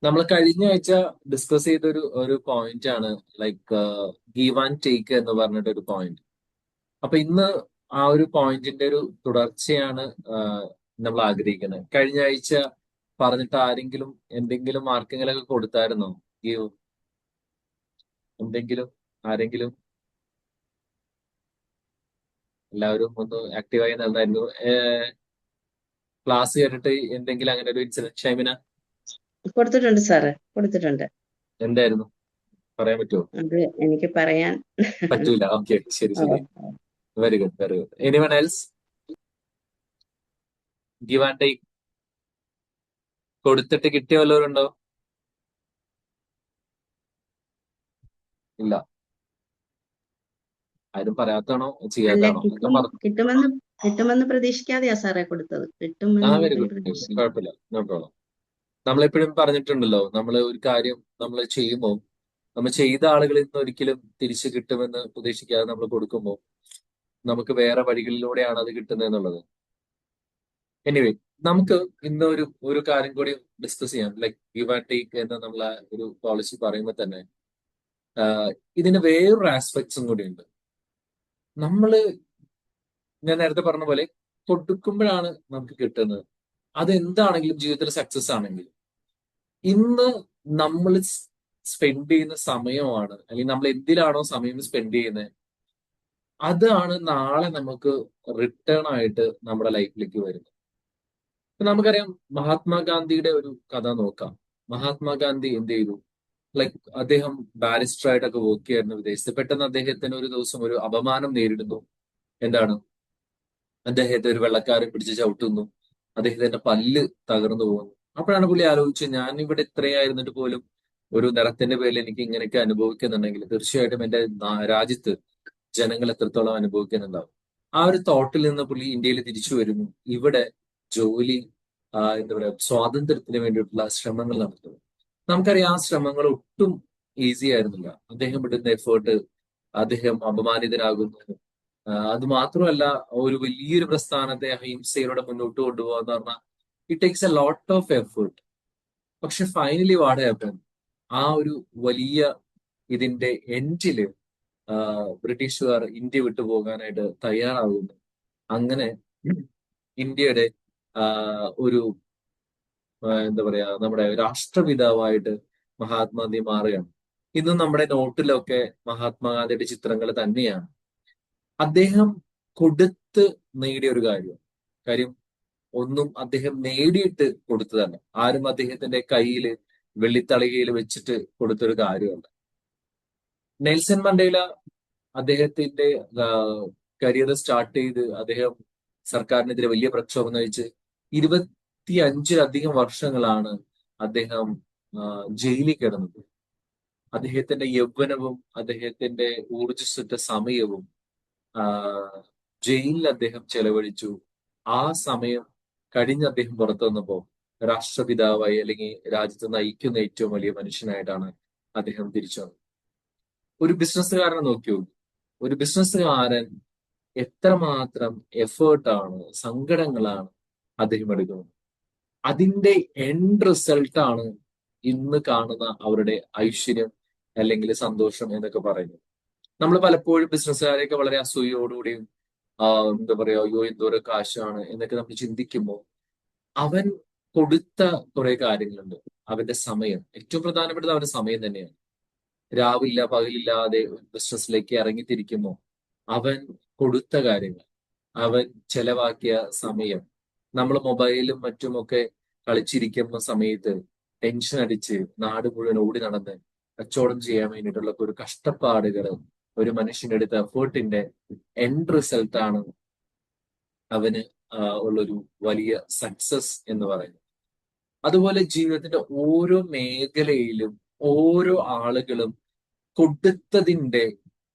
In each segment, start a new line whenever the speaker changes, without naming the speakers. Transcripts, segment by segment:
നമ്മൾ കഴിഞ്ഞ ആഴ്ച ഡിസ്കസ് ചെയ്ത ഒരു പോയിന്റ് ആണ് ലൈക്ക് ഗീവ് ആൻഡ് ടേക്ക് എന്ന് പറഞ്ഞിട്ട് ഒരു പോയിന്റ്. അപ്പൊ ഇന്ന് ആ ഒരു പോയിന്റിന്റെ ഒരു തുടർച്ചയാണ് നമ്മൾ ആഗ്രഹിക്കുന്നത്. കഴിഞ്ഞ ആഴ്ച പറഞ്ഞിട്ട് ആരെങ്കിലും എന്തെങ്കിലും ആർക്കെങ്കിലും ഒക്കെ കൊടുത്തായിരുന്നോ ഗീവ്? എന്തെങ്കിലും ആരെങ്കിലും? എല്ലാവരും ഒന്ന് ആക്റ്റീവായി നന്നായിരുന്നു. ക്ലാസ് കേട്ടിട്ട് എന്തെങ്കിലും അങ്ങനെ ഒരു ഇൻസിഡന്റ് ഷൈമിന
കൊടുത്തിട്ടുണ്ട് സാറ്, കൊടുത്തിട്ടുണ്ട്.
എന്തായിരുന്നു പറയാൻ പറ്റുമോ?
അത് എനിക്ക് പറയാൻ
പറ്റൂല. ഓക്കെ, ശരി
ഓ,
ശരി. Very good, very good. Anyone else? Give and take കൊടുത്തിട്ട് കിട്ടിയ വല്ലവരും ഉണ്ടോ? ഇല്ല. ആരും പറയാത്താണോ
അല്ല,
ചെയ്യാത്താണോ ഒക്കെ
കിട്ടും
പറഞ്ഞു.
കിട്ടുമെന്ന് കിട്ടുമെന്ന് പ്രതീക്ഷിക്കാതെയാ സാറേ കൊടുത്തത്.
ആ,
കിട്ടുമെന്ന്
വെരി
ഒരു
ഗുഡ്.
പ്രതീക്ഷ.
കുഴപ്പമില്ല, നോ പ്രോബ്ലം. നമ്മളെപ്പോഴും പറഞ്ഞിട്ടുണ്ടല്ലോ, നമ്മൾ ഒരു കാര്യം നമ്മൾ ചെയ്യുമ്പോൾ നമ്മൾ ചെയ്ത ആളുകളിൽ നിന്ന് ഒരിക്കലും തിരിച്ചു കിട്ടുമെന്ന് പ്രതീക്ഷിക്കാതെ നമ്മൾ കൊടുക്കുമ്പോൾ നമുക്ക് വേറെ വഴികളിലൂടെയാണ് അത് കിട്ടുന്നത് എന്നുള്ളത്. എനിവേ, നമുക്ക് ഇന്ന് ഒരു കാര്യം കൂടി ഡിസ്കസ് ചെയ്യാം. ലൈക്ക് ഗിവ് ആൻഡ് ടേക്ക് എന്ന നമ്മളെ ഒരു പോളിസി പറയുമ്പോൾ തന്നെ ഇതിന് വേറൊരു ആസ്പെക്ട്സും കൂടി ഉണ്ട്. നമ്മള് ഞാൻ നേരത്തെ പറഞ്ഞ പോലെ കൊടുക്കുമ്പോഴാണ് നമുക്ക് കിട്ടുന്നത്. അതെന്താണെങ്കിലും ജീവിതത്തിൽ സക്സസ് ആണെങ്കിലും ഇന്ന് നമ്മൾ സ്പെൻഡ് ചെയ്യുന്ന സമയമാണ്, അല്ലെങ്കിൽ നമ്മൾ എന്തിലാണോ സമയം സ്പെൻഡ് ചെയ്യുന്നത്, അതാണ് നാളെ നമുക്ക് റിട്ടേൺ ആയിട്ട് നമ്മുടെ ലൈഫിലേക്ക് വരുന്നത്. ഇപ്പൊ നമുക്കറിയാം, മഹാത്മാഗാന്ധിയുടെ ഒരു കഥ നോക്കാം. മഹാത്മാഗാന്ധി എന്ത് ചെയ്തു? ലൈക്ക് അദ്ദേഹം ബാരിസ്റ്റർ ആയിട്ടൊക്കെ വർക്ക് ചെയ്യായിരുന്നു വിദേശത്ത്. പെട്ടെന്ന് അദ്ദേഹത്തിന് ഒരു ദിവസം ഒരു അപമാനം നേരിടുന്നു. എന്താണ്? അദ്ദേഹത്തെ ഒരു വെള്ളക്കാരൻ പിടിച്ച് ചവിട്ടുന്നു. അദ്ദേഹത്തിന്റെ പല്ല് തകർന്നു പോകുന്നു. അപ്പോഴാണ് പുള്ളി ആലോചിച്ചത്, ഞാൻ ഇവിടെ ഇത്രയായിരുന്നിട്ട് പോലും ഒരു നിറത്തിന്റെ പേരിൽ എനിക്ക് ഇങ്ങനെയൊക്കെ അനുഭവിക്കുന്നുണ്ടെങ്കിൽ തീർച്ചയായിട്ടും എന്റെ രാജ്യത്ത് ജനങ്ങൾ എത്രത്തോളം അനുഭവിക്കുന്നുണ്ടാവും. ആ ഒരു തോട്ടിൽ നിന്ന് പുള്ളി ഇന്ത്യയിൽ തിരിച്ചു വരുന്നു. ഇവിടെ ജോലി, എന്താ പറയാ, സ്വാതന്ത്ര്യത്തിന് വേണ്ടിയിട്ടുള്ള ശ്രമങ്ങൾ നടത്തുന്നു. നമുക്കറിയാം, ആ ശ്രമങ്ങൾ ഒട്ടും ഈസി ആയിരുന്നില്ല. അദ്ദേഹം ഇടുന്ന എഫേർട്ട്, അദ്ദേഹം അപമാനിതനാകുന്നു. അത് മാത്രമല്ല, ഒരു വലിയൊരു പ്രസ്ഥാനത്തെ അഹിംസയിലൂടെ മുന്നോട്ട് കൊണ്ടുപോകുക എന്ന് പറഞ്ഞാൽ it takes a lot of effort. പക്ഷെ ഫൈനലി വാട്ട് ഹാപ്പൻ? ആ ഒരു വലിയ ഇതിന്റെ എൻഡില് ബ്രിട്ടീഷുകാർ ഇന്ത്യ വിട്ടു പോകാനായിട്ട് തയ്യാറാകുന്നു. അങ്ങനെ ഇന്ത്യയുടെ ഒരു എന്താ പറയാ, നമ്മുടെ രാഷ്ട്രപിതാവായിട്ട് മഹാത്മാഗാന്ധി മാറുകയാണ്. ഇന്നും നമ്മുടെ നോട്ടിലൊക്കെ മഹാത്മാഗാന്ധിയുടെ ചിത്രങ്ങൾ തന്നെയാണ്. അദ്ദേഹം കൊടുത്ത് നേടിയ ഒരു കാര്യം ഒന്നും അദ്ദേഹം നേടിയിട്ട് കൊടുത്തതല്ല. ആരും അദ്ദേഹത്തിന്റെ കയ്യിൽ വെള്ളിത്തളികയിൽ വെച്ചിട്ട് കൊടുത്തൊരു കാര്യമല്ല. നെൽസൺ മണ്ടേല അദ്ദേഹത്തിന്റെ കരിയർ സ്റ്റാർട്ട് ചെയ്ത് അദ്ദേഹം സർക്കാരിനെതിരെ വലിയ പ്രക്ഷോഭം നയിച്ച് 25-ലധികം വർഷങ്ങളാണ് അദ്ദേഹം ജയിലിൽ കിടന്നത്. അദ്ദേഹത്തിന്റെ യൗവനവും അദ്ദേഹത്തിന്റെ ഊർജ്ജസ്വറ്റ സമയവും ജയിലിൽ അദ്ദേഹം ചെലവഴിച്ചു. ആ സമയം കഴിഞ്ഞ് അദ്ദേഹം പുറത്തു വന്നപ്പോ രാഷ്ട്രപിതാവായി, അല്ലെങ്കിൽ രാജ്യത്തെ നയിക്കുന്ന ഏറ്റവും വലിയ മനുഷ്യനായിട്ടാണ് അദ്ദേഹം തിരിച്ചു വന്നത്. ഒരു ബിസിനസ്സുകാരനെ നോക്കിയോ? ഒരു ബിസിനസ്സുകാരൻ എത്രമാത്രം എഫേർട്ടാണ്, സങ്കടങ്ങളാണ് അദ്ദേഹം എടുക്കുന്നത്. അതിന്റെ എൻഡ് റിസൾട്ടാണ് ഇന്ന് കാണുന്ന അവരുടെ ഐശ്വര്യം അല്ലെങ്കിൽ സന്തോഷം എന്നൊക്കെ പറയുന്നത്. നമ്മൾ പലപ്പോഴും ബിസിനസ്സുകാരെയൊക്കെ വളരെ അസൂയയോടുകൂടിയും എന്താ പറയാ, അയ്യോ എന്തോരം കാശാണ് എന്നൊക്കെ നമ്മൾ ചിന്തിക്കുമ്പോൾ അവൻ കൊടുത്ത കുറെ കാര്യങ്ങളുണ്ട്. അവന്റെ സമയം, ഏറ്റവും പ്രധാനപ്പെട്ടത് അവന്റെ സമയം തന്നെയാണ്. രാവില്ല പകലില്ലാതെ ബിസിനസ്സിലേക്ക് ഇറങ്ങിത്തിരിക്കുമ്പോൾ അവൻ കൊടുത്ത കാര്യങ്ങൾ, അവൻ ചെലവാക്കിയ സമയം, നമ്മൾ മൊബൈലും മറ്റുമൊക്കെ കളിച്ചിരിക്കുന്ന സമയത്ത് ടെൻഷൻ അടിച്ച് നാട് മുഴുവൻ ഓടി നടന്ന് കച്ചവടം ചെയ്യാൻ വേണ്ടിയിട്ടുള്ള ഒരു കഷ്ടപ്പാടുകൾ, ഒരു മനുഷ്യനെടുത്ത എഫേർട്ടിന്റെ എൻഡ് റിസൾട്ടാണ് അവന് ഉള്ളൊരു വലിയ സക്സസ് എന്ന് പറയുന്നത്. അതുപോലെ ജീവിതത്തിന്റെ ഓരോ മേഖലയിലും ഓരോ ആളുകളും കൊടുത്തതിന്റെ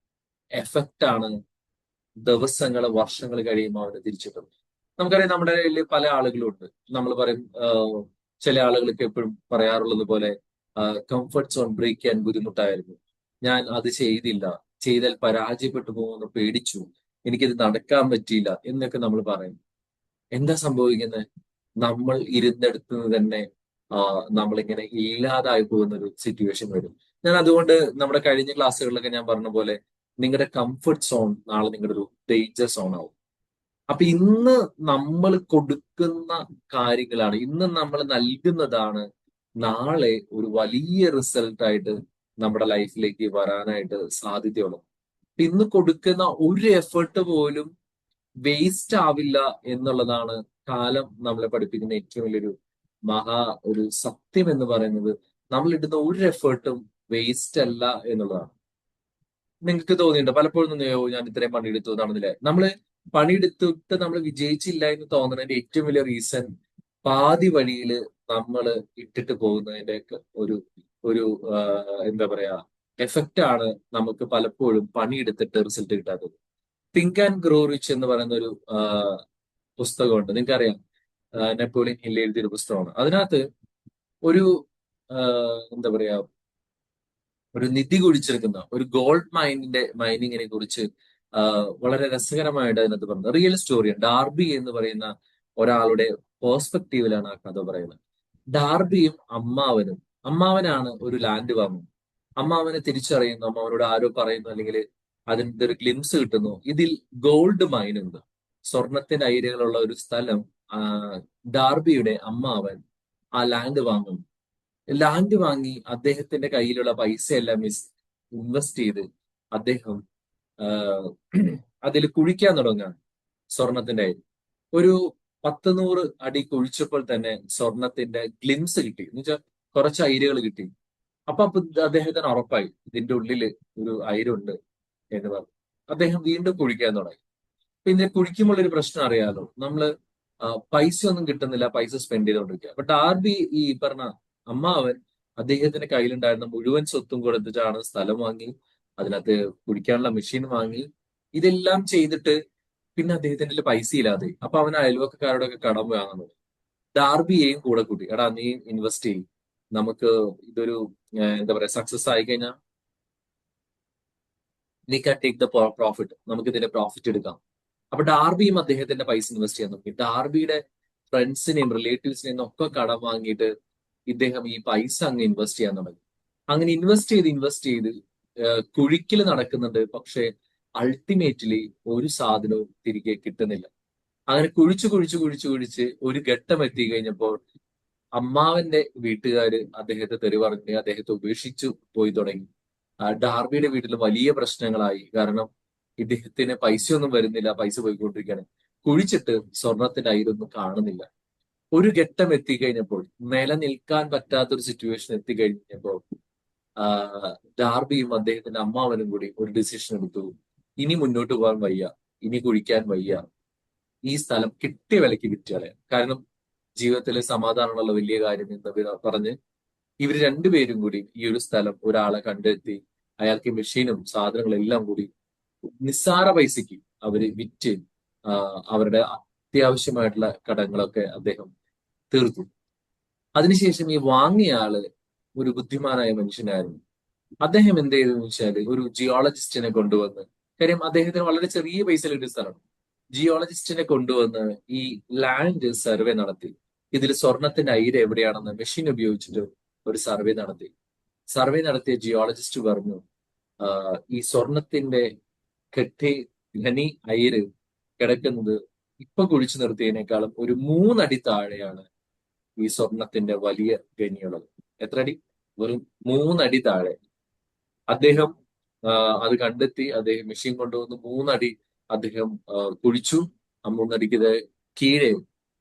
എഫക്റ്റ് ആണ് ദിവസങ്ങൾ വർഷങ്ങൾ കഴിയുമ്പോൾ അവന് തിരിച്ചിട്ടുള്ളത്. നമുക്കറിയാം, നമ്മുടെ കയ്യിൽ പല ആളുകളും ഉണ്ട്. നമ്മൾ പറയും, ചില ആളുകൾക്ക് എപ്പോഴും പറയാറുള്ളത് പോലെ കംഫർട്ട് സോൺ ബ്രേക്ക് ചെയ്യാൻ ബുദ്ധിമുട്ടായിരുന്നു, ഞാൻ അത് ചെയ്തില്ല, ചെയ്താൽ പരാജയപ്പെട്ടു പോകുമെന്ന് പേടിച്ചു, എനിക്കിത് നടക്കാൻ പറ്റിയില്ല എന്നൊക്കെ നമ്മൾ പറയും. എന്താ സംഭവിക്കുന്നത്? നമ്മൾ ഇരുന്നിടത്ത് നിന്ന് തന്നെ നമ്മളിങ്ങനെ ഇല്ലാതായി പോകുന്ന ഒരു സിറ്റുവേഷൻ വരും. ഞാൻ അതുകൊണ്ട് നമ്മുടെ കഴിഞ്ഞ ക്ലാസ്സുകളിലൊക്കെ ഞാൻ പറഞ്ഞ പോലെ നിങ്ങളുടെ കംഫർട്ട് സോൺ നാളെ നിങ്ങളുടെ ഒരു ഡേഞ്ചർ സോൺ ആവും. അപ്പൊ ഇന്ന് നമ്മൾ കൊടുക്കുന്ന കാര്യങ്ങളാണ്, ഇന്ന് നമ്മൾ നൽകുന്നതാണ് നാളെ ഒരു വലിയ റിസൾട്ട് ആയിട്ട് നമ്മുടെ ലൈഫിലേക്ക് വരാനായിട്ട് സാധ്യതയുള്ളത്. ഇന്ന് കൊടുക്കുന്ന ഒരു എഫേർട്ട് പോലും വേസ്റ്റ് ആവില്ല എന്നുള്ളതാണ് കാലം നമ്മളെ പഠിപ്പിക്കുന്ന ഏറ്റവും വലിയൊരു ഒരു സത്യം എന്ന് പറയുന്നത്. നമ്മൾ ഇടുന്ന ഒരു എഫേർട്ടും വേസ്റ്റ് അല്ല എന്നുള്ളതാണ്. നിങ്ങൾക്ക് തോന്നിയിട്ടുണ്ട് പലപ്പോഴും തോന്നിയോ ഞാൻ ഇത്രയും പണിയെടുത്തു എന്നാണെന്നില്ലേ? നമ്മള് പണിയെടുത്തിട്ട് നമ്മൾ വിജയിച്ചില്ല എന്ന് തോന്നുന്നതിന്റെ ഏറ്റവും വലിയ റീസൺ പാതി വഴിയിൽ നമ്മൾ ഇട്ടിട്ട് പോകുന്നതിന്റെ ഒരു ഒരു എന്താ പറയാ എഫക്റ്റ് ആണ് നമുക്ക് പലപ്പോഴും പണിയെടുത്തിട്ട് റിസൾട്ട് കിട്ടാത്തത്. തിങ്ക് ആൻഡ് ഗ്രോ റിച്ച് എന്ന് പറയുന്ന ഒരു പുസ്തകമുണ്ട്, നിങ്ങൾക്കറിയാം. നെപ്പോളിയൻ ഹിൽ എഴുതിയ ഒരു പുസ്തകമാണ്. അതിനകത്ത് ഒരു എന്താ പറയാ ഒരു നിധി കുഴിച്ചെടുക്കുന്ന ഒരു ഗോൾഡ് മൈനിങ്ങിനെ കുറിച്ച് വളരെ രസകരമായിട്ട് അതിനകത്ത് പറഞ്ഞത് റിയൽ സ്റ്റോറിയാണ്. ഡാർബി എന്ന് പറയുന്ന ഒരാളുടെ പേഴ്സ്പെക്റ്റീവിലാണ് ആ കഥ പറയുന്നത്. ഡാർബിയും അമ്മാവനാണ് ഒരു ലാൻഡ് വാങ്ങും. അമ്മാവനെ തിരിച്ചറിയുന്നു, അമ്മാവനോട് ആരോ പറയുന്നു, അല്ലെങ്കിൽ അതിന്റെ ഒരു ഗ്ലിംസ് കിട്ടുന്നു, ഇതിൽ ഗോൾഡ് മൈൻ ഉണ്ട്, സ്വർണത്തിന്റെ അയിരുകളുള്ള ഒരു സ്ഥലം. ഡാർബിയുടെ അമ്മാവൻ ആ ലാൻഡ് വാങ്ങുന്നു. ലാൻഡ് വാങ്ങി അദ്ദേഹത്തിന്റെ കയ്യിലുള്ള പൈസയെല്ലാം ഇൻവെസ്റ്റ് ചെയ്ത് അദ്ദേഹം അതിൽ കുഴിക്കാൻ തുടങ്ങാണ് സ്വർണത്തിന്റെ അരി. ഒരു 100 അടി കുഴിച്ചപ്പോൾ തന്നെ സ്വർണത്തിന്റെ ഗ്ലിംസ് കിട്ടി, എന്ന് വെച്ചാൽ കുറച്ച് അയിരുകൾ കിട്ടി. അപ്പൊ അദ്ദേഹത്തിന് ഉറപ്പായി ഇതിന്റെ ഉള്ളില് ഒരു അയിരുണ്ട് എന്ന് പറഞ്ഞു. അദ്ദേഹം വീണ്ടും കുഴിക്കാൻ തുടങ്ങി. പിന്നെ കുഴിക്കുമ്പോൾ ഒരു പ്രശ്നം അറിയാലോ, നമ്മള് പൈസ ഒന്നും കിട്ടുന്നില്ല, പൈസ സ്പെൻഡ് ചെയ്തുകൊണ്ടിരിക്കുക. അപ്പൊ ഡാർബി ഈ പറഞ്ഞ അമ്മാവൻ അദ്ദേഹത്തിന്റെ കയ്യിലുണ്ടായിരുന്ന മുഴുവൻ സ്വത്തും കൊടുത്തിട്ടാണ് സ്ഥലം വാങ്ങി, അതിനകത്ത് കുടിക്കാനുള്ള മെഷീൻ വാങ്ങി. ഇതെല്ലാം ചെയ്തിട്ട് പിന്നെ അദ്ദേഹത്തിന്റെ പൈസ ഇല്ലാതെ. അപ്പൊ അവൻ അയൽവക്കക്കാരോടൊക്കെ കടം വാങ്ങുന്നത്. ഡാർബിയെയും കൂടെ കൂട്ടി, എടാ നീ ഇൻവെസ്റ്റ് ചെയ്യും, നമുക്ക് ഇതൊരു എന്താ പറയാ സക്സസ് ആയി കഴിഞ്ഞാൽ നീ കാൻ ടേക്ക് ദ പ്രോഫിറ്റ്, നമുക്ക് ഇതിന്റെ പ്രോഫിറ്റ് എടുക്കാം. അപ്പൊ ഡാർബിയും അദ്ദേഹത്തിന്റെ പൈസ ഇൻവെസ്റ്റ് ചെയ്യാൻ നോക്കി. ഡാർബിയുടെ ഫ്രണ്ട്സിനെയും റിലേറ്റീവ്സിനെയും ഒക്കെ കടം വാങ്ങിയിട്ട് ഇദ്ദേഹം ഈ പൈസ അങ്ങ് ഇൻവെസ്റ്റ് ചെയ്യാൻ തുടങ്ങി. അങ്ങനെ ഇൻവെസ്റ്റ് ചെയ്ത് കുഴിക്കൽ നടക്കുന്നുണ്ട്. പക്ഷെ അൾട്ടിമേറ്റ്ലി ഒരു സാധനവും തിരികെ കിട്ടുന്നില്ല. അങ്ങനെ കുഴിച്ച് ഒരു ഘട്ടം എത്തി കഴിഞ്ഞപ്പോൾ അമ്മാവന്റെ വീട്ടുകാര് അദ്ദേഹത്തെ തെറി പറഞ്ഞ് അദ്ദേഹത്തെ ഉപേക്ഷിച്ചു പോയി തുടങ്ങി. ഡാർബിയുടെ വീട്ടിൽ വലിയ പ്രശ്നങ്ങളായി. കാരണം ഇദ്ദേഹത്തിന് പൈസയൊന്നും വരുന്നില്ല, പൈസ പോയിക്കൊണ്ടിരിക്കുകയാണ്. കുഴിച്ചിട്ട് സ്വർണത്തിന്റെ അയിരൊന്നും കാണുന്നില്ല. ഒരു ഘട്ടം എത്തിക്കഴിഞ്ഞപ്പോൾ, നിലനിൽക്കാൻ പറ്റാത്തൊരു സിറ്റുവേഷൻ എത്തിക്കഴിഞ്ഞപ്പോൾ ഡാർബിയും അദ്ദേഹത്തിന്റെ അമ്മാവനും കൂടി ഒരു ഡിസിഷൻ എടുത്തു. ഇനി മുന്നോട്ട് പോകാൻ വയ്യ, ഇനി കുഴിക്കാൻ വയ്യ, ഈ സ്ഥലം കിട്ടിയ വിലക്ക് വിറ്റ് കളയാം. കാരണം ജീവിതത്തിൽ സമാധാനമുള്ള വലിയ കാര്യം എന്ന് പറഞ്ഞ് ഇവർ രണ്ടുപേരും കൂടി ഈ ഒരു സ്ഥലം ഒരാളെ കണ്ടെത്തി അയാൾക്ക് മെഷീനും സാധനങ്ങളും എല്ലാം കൂടി നിസ്സാര പൈസയ്ക്ക് അവര് വിറ്റ് അവരുടെ അത്യാവശ്യമായിട്ടുള്ള കടങ്ങളൊക്കെ അദ്ദേഹം തീർത്തു. അതിനുശേഷം ഈ വാങ്ങിയ ആള് ഒരു ബുദ്ധിമാനായ മനുഷ്യനായിരുന്നു. അദ്ദേഹം എന്ത് ചെയ്തെന്ന് വെച്ചാല് ഒരു ജിയോളജിസ്റ്റിനെ കൊണ്ടുവന്ന്, കാര്യം അദ്ദേഹത്തിന് വളരെ ചെറിയ പൈസയിൽ ഒരു സ്ഥലം, ജിയോളജിസ്റ്റിനെ കൊണ്ടുവന്ന് ഈ ലാൻഡ് സർവേ നടത്തി. ഇതിൽ സ്വർണത്തിന്റെ അയിര് എവിടെയാണെന്ന് മെഷീൻ ഉപയോഗിച്ചിട്ട് ഒരു സർവേ നടത്തിയ ജിയോളജിസ്റ്റ് പറഞ്ഞു, ഈ സ്വർണത്തിന്റെ ഖനി അയിര് കിടക്കുന്നത് ഇപ്പൊ കുഴിച്ചു നിർത്തിയതിനേക്കാളും ഒരു 3 അടി താഴെയാണ് ഈ സ്വർണത്തിന്റെ വലിയ ഖനിയുള്ളത്. എത്ര അടി? വെറും 3 അടി താഴെ. അദ്ദേഹം അത് കണ്ടെത്തി. അദ്ദേഹം മെഷീൻ കൊണ്ടുവന്ന് 3 അടി അദ്ദേഹം കുഴിച്ചു. ആ 3 അടിക്ക് കീഴെ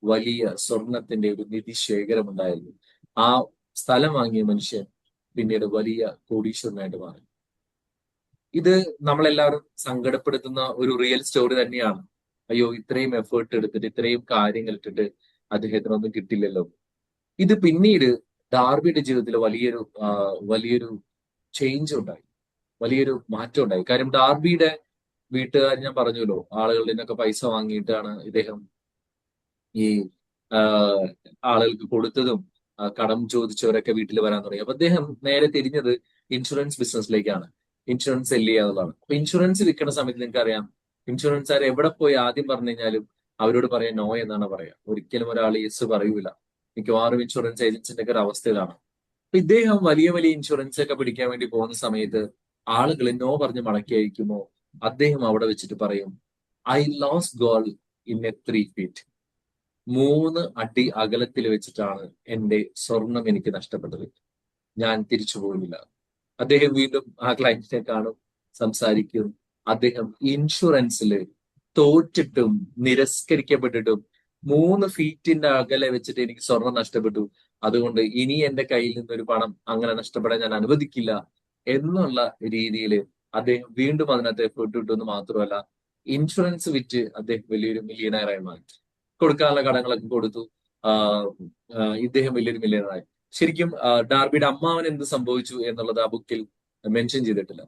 വലിയ സ്വർണത്തിന്റെ ഒരു നിധി ശേഖരം ഉണ്ടായിരുന്നു. ആ സ്ഥലം വാങ്ങിയ മനുഷ്യൻ പിന്നീട് വലിയ കോടീശ്വരനായിട്ട് മാറി. ഇത് നമ്മളെല്ലാവരും സങ്കടപ്പെടുത്തുന്ന ഒരു റിയൽ സ്റ്റോറി തന്നെയാണ്. അയ്യോ, ഇത്രയും എഫേർട്ട് എടുത്തിട്ട് ഇത്രയും കാര്യങ്ങൾ ഇട്ടിട്ട് അദ്ദേഹത്തിനൊന്നും കിട്ടില്ലല്ലോ. ഇത് പിന്നീട് ഡാർബിയുടെ ജീവിതത്തിൽ വലിയൊരു ചേഞ്ച് ഉണ്ടായി, വലിയൊരു മാറ്റം ഉണ്ടായി. കാര്യം ഡാർബിയുടെ വീട്ടുകാർ ഞാൻ പറഞ്ഞല്ലോ, ആളുകളുടെ നിന്നൊക്കെ പൈസ വാങ്ങിയിട്ടാണ് ഇദ്ദേഹം ഈ ആളുകൾക്ക് കൊടുത്തതും കടം ചോദിച്ചവരൊക്കെ വീട്ടിൽ വരാൻ തുടങ്ങി. അപ്പൊ അദ്ദേഹം നേരെ തിരിഞ്ഞത് ഇൻഷുറൻസ് ബിസിനസ്സിലേക്കാണ്. ഇൻഷുറൻസ് സെല് ചെയ്യുക എന്നുള്ളതാണ്. അപ്പൊ ഇൻഷുറൻസ് വിൽക്കുന്ന സമയത്ത് നിങ്ങൾക്ക് അറിയാം, ഇൻഷുറൻസുകാർ എവിടെ പോയി ആദ്യം പറഞ്ഞു കഴിഞ്ഞാലും അവരോട് പറയാൻ നോ എന്നാണ് പറയാ. ഒരിക്കലും ഒരാൾ യെസ് പറയൂല. മിക്കവാറും ഇൻഷുറൻസ് ഏജൻസിന്റെ ഒക്കെ ഒരു അവസ്ഥയിലാണ്. അപ്പൊ ഇദ്ദേഹം വലിയ വലിയ ഇൻഷുറൻസ് ഒക്കെ പിടിക്കാൻ വേണ്ടി പോകുന്ന സമയത്ത് ആളുകൾ നോ പറഞ്ഞ് മടക്കി അയക്കുമോ, അദ്ദേഹം അവിടെ വെച്ചിട്ട് പറയും, I lost goal in A 3 feet. 3 അടി അകലത്തിൽ വെച്ചിട്ടാണ് എന്റെ സ്വർണം എനിക്ക് നഷ്ടപ്പെട്ടത്. ഞാൻ തിരിച്ചു പോകില്ല. അദ്ദേഹം വീണ്ടും ആ ക്ലയന്റിനെ കാണും, സംസാരിക്കും. അദ്ദേഹം ഇൻഷുറൻസിൽ തോറ്റിട്ടും നിരസ്കരിക്കപ്പെട്ടിട്ടും 3 ഫീറ്റിന്റെ അകലെ വെച്ചിട്ട് എനിക്ക് സ്വർണം നഷ്ടപ്പെട്ടു, അതുകൊണ്ട് ഇനി എന്റെ കയ്യിൽ നിന്നൊരു പണം അങ്ങനെ നഷ്ടപ്പെടാൻ ഞാൻ അനുവദിക്കില്ല എന്നുള്ള രീതിയിൽ അദ്ദേഹം വീണ്ടും അതിനകത്ത് എഫേർട്ട് ഇട്ടു എന്ന് മാത്രമല്ല, ഇൻഷുറൻസ് വിറ്റ് അദ്ദേഹം വലിയൊരു മില്യണയറായി മാറി. കൊടുക്കാനുള്ള കടങ്ങളൊക്കെ കൊടുത്തു. ആഹ് ഇദ്ദേഹം വലിയൊരു മില്യണറായി. ശരിക്കും ഡാർബിയുടെ അമ്മാവൻ എന്ത് സംഭവിച്ചു എന്നുള്ളത് ആ ബുക്കിൽ മെൻഷൻ ചെയ്തിട്ടില്ല.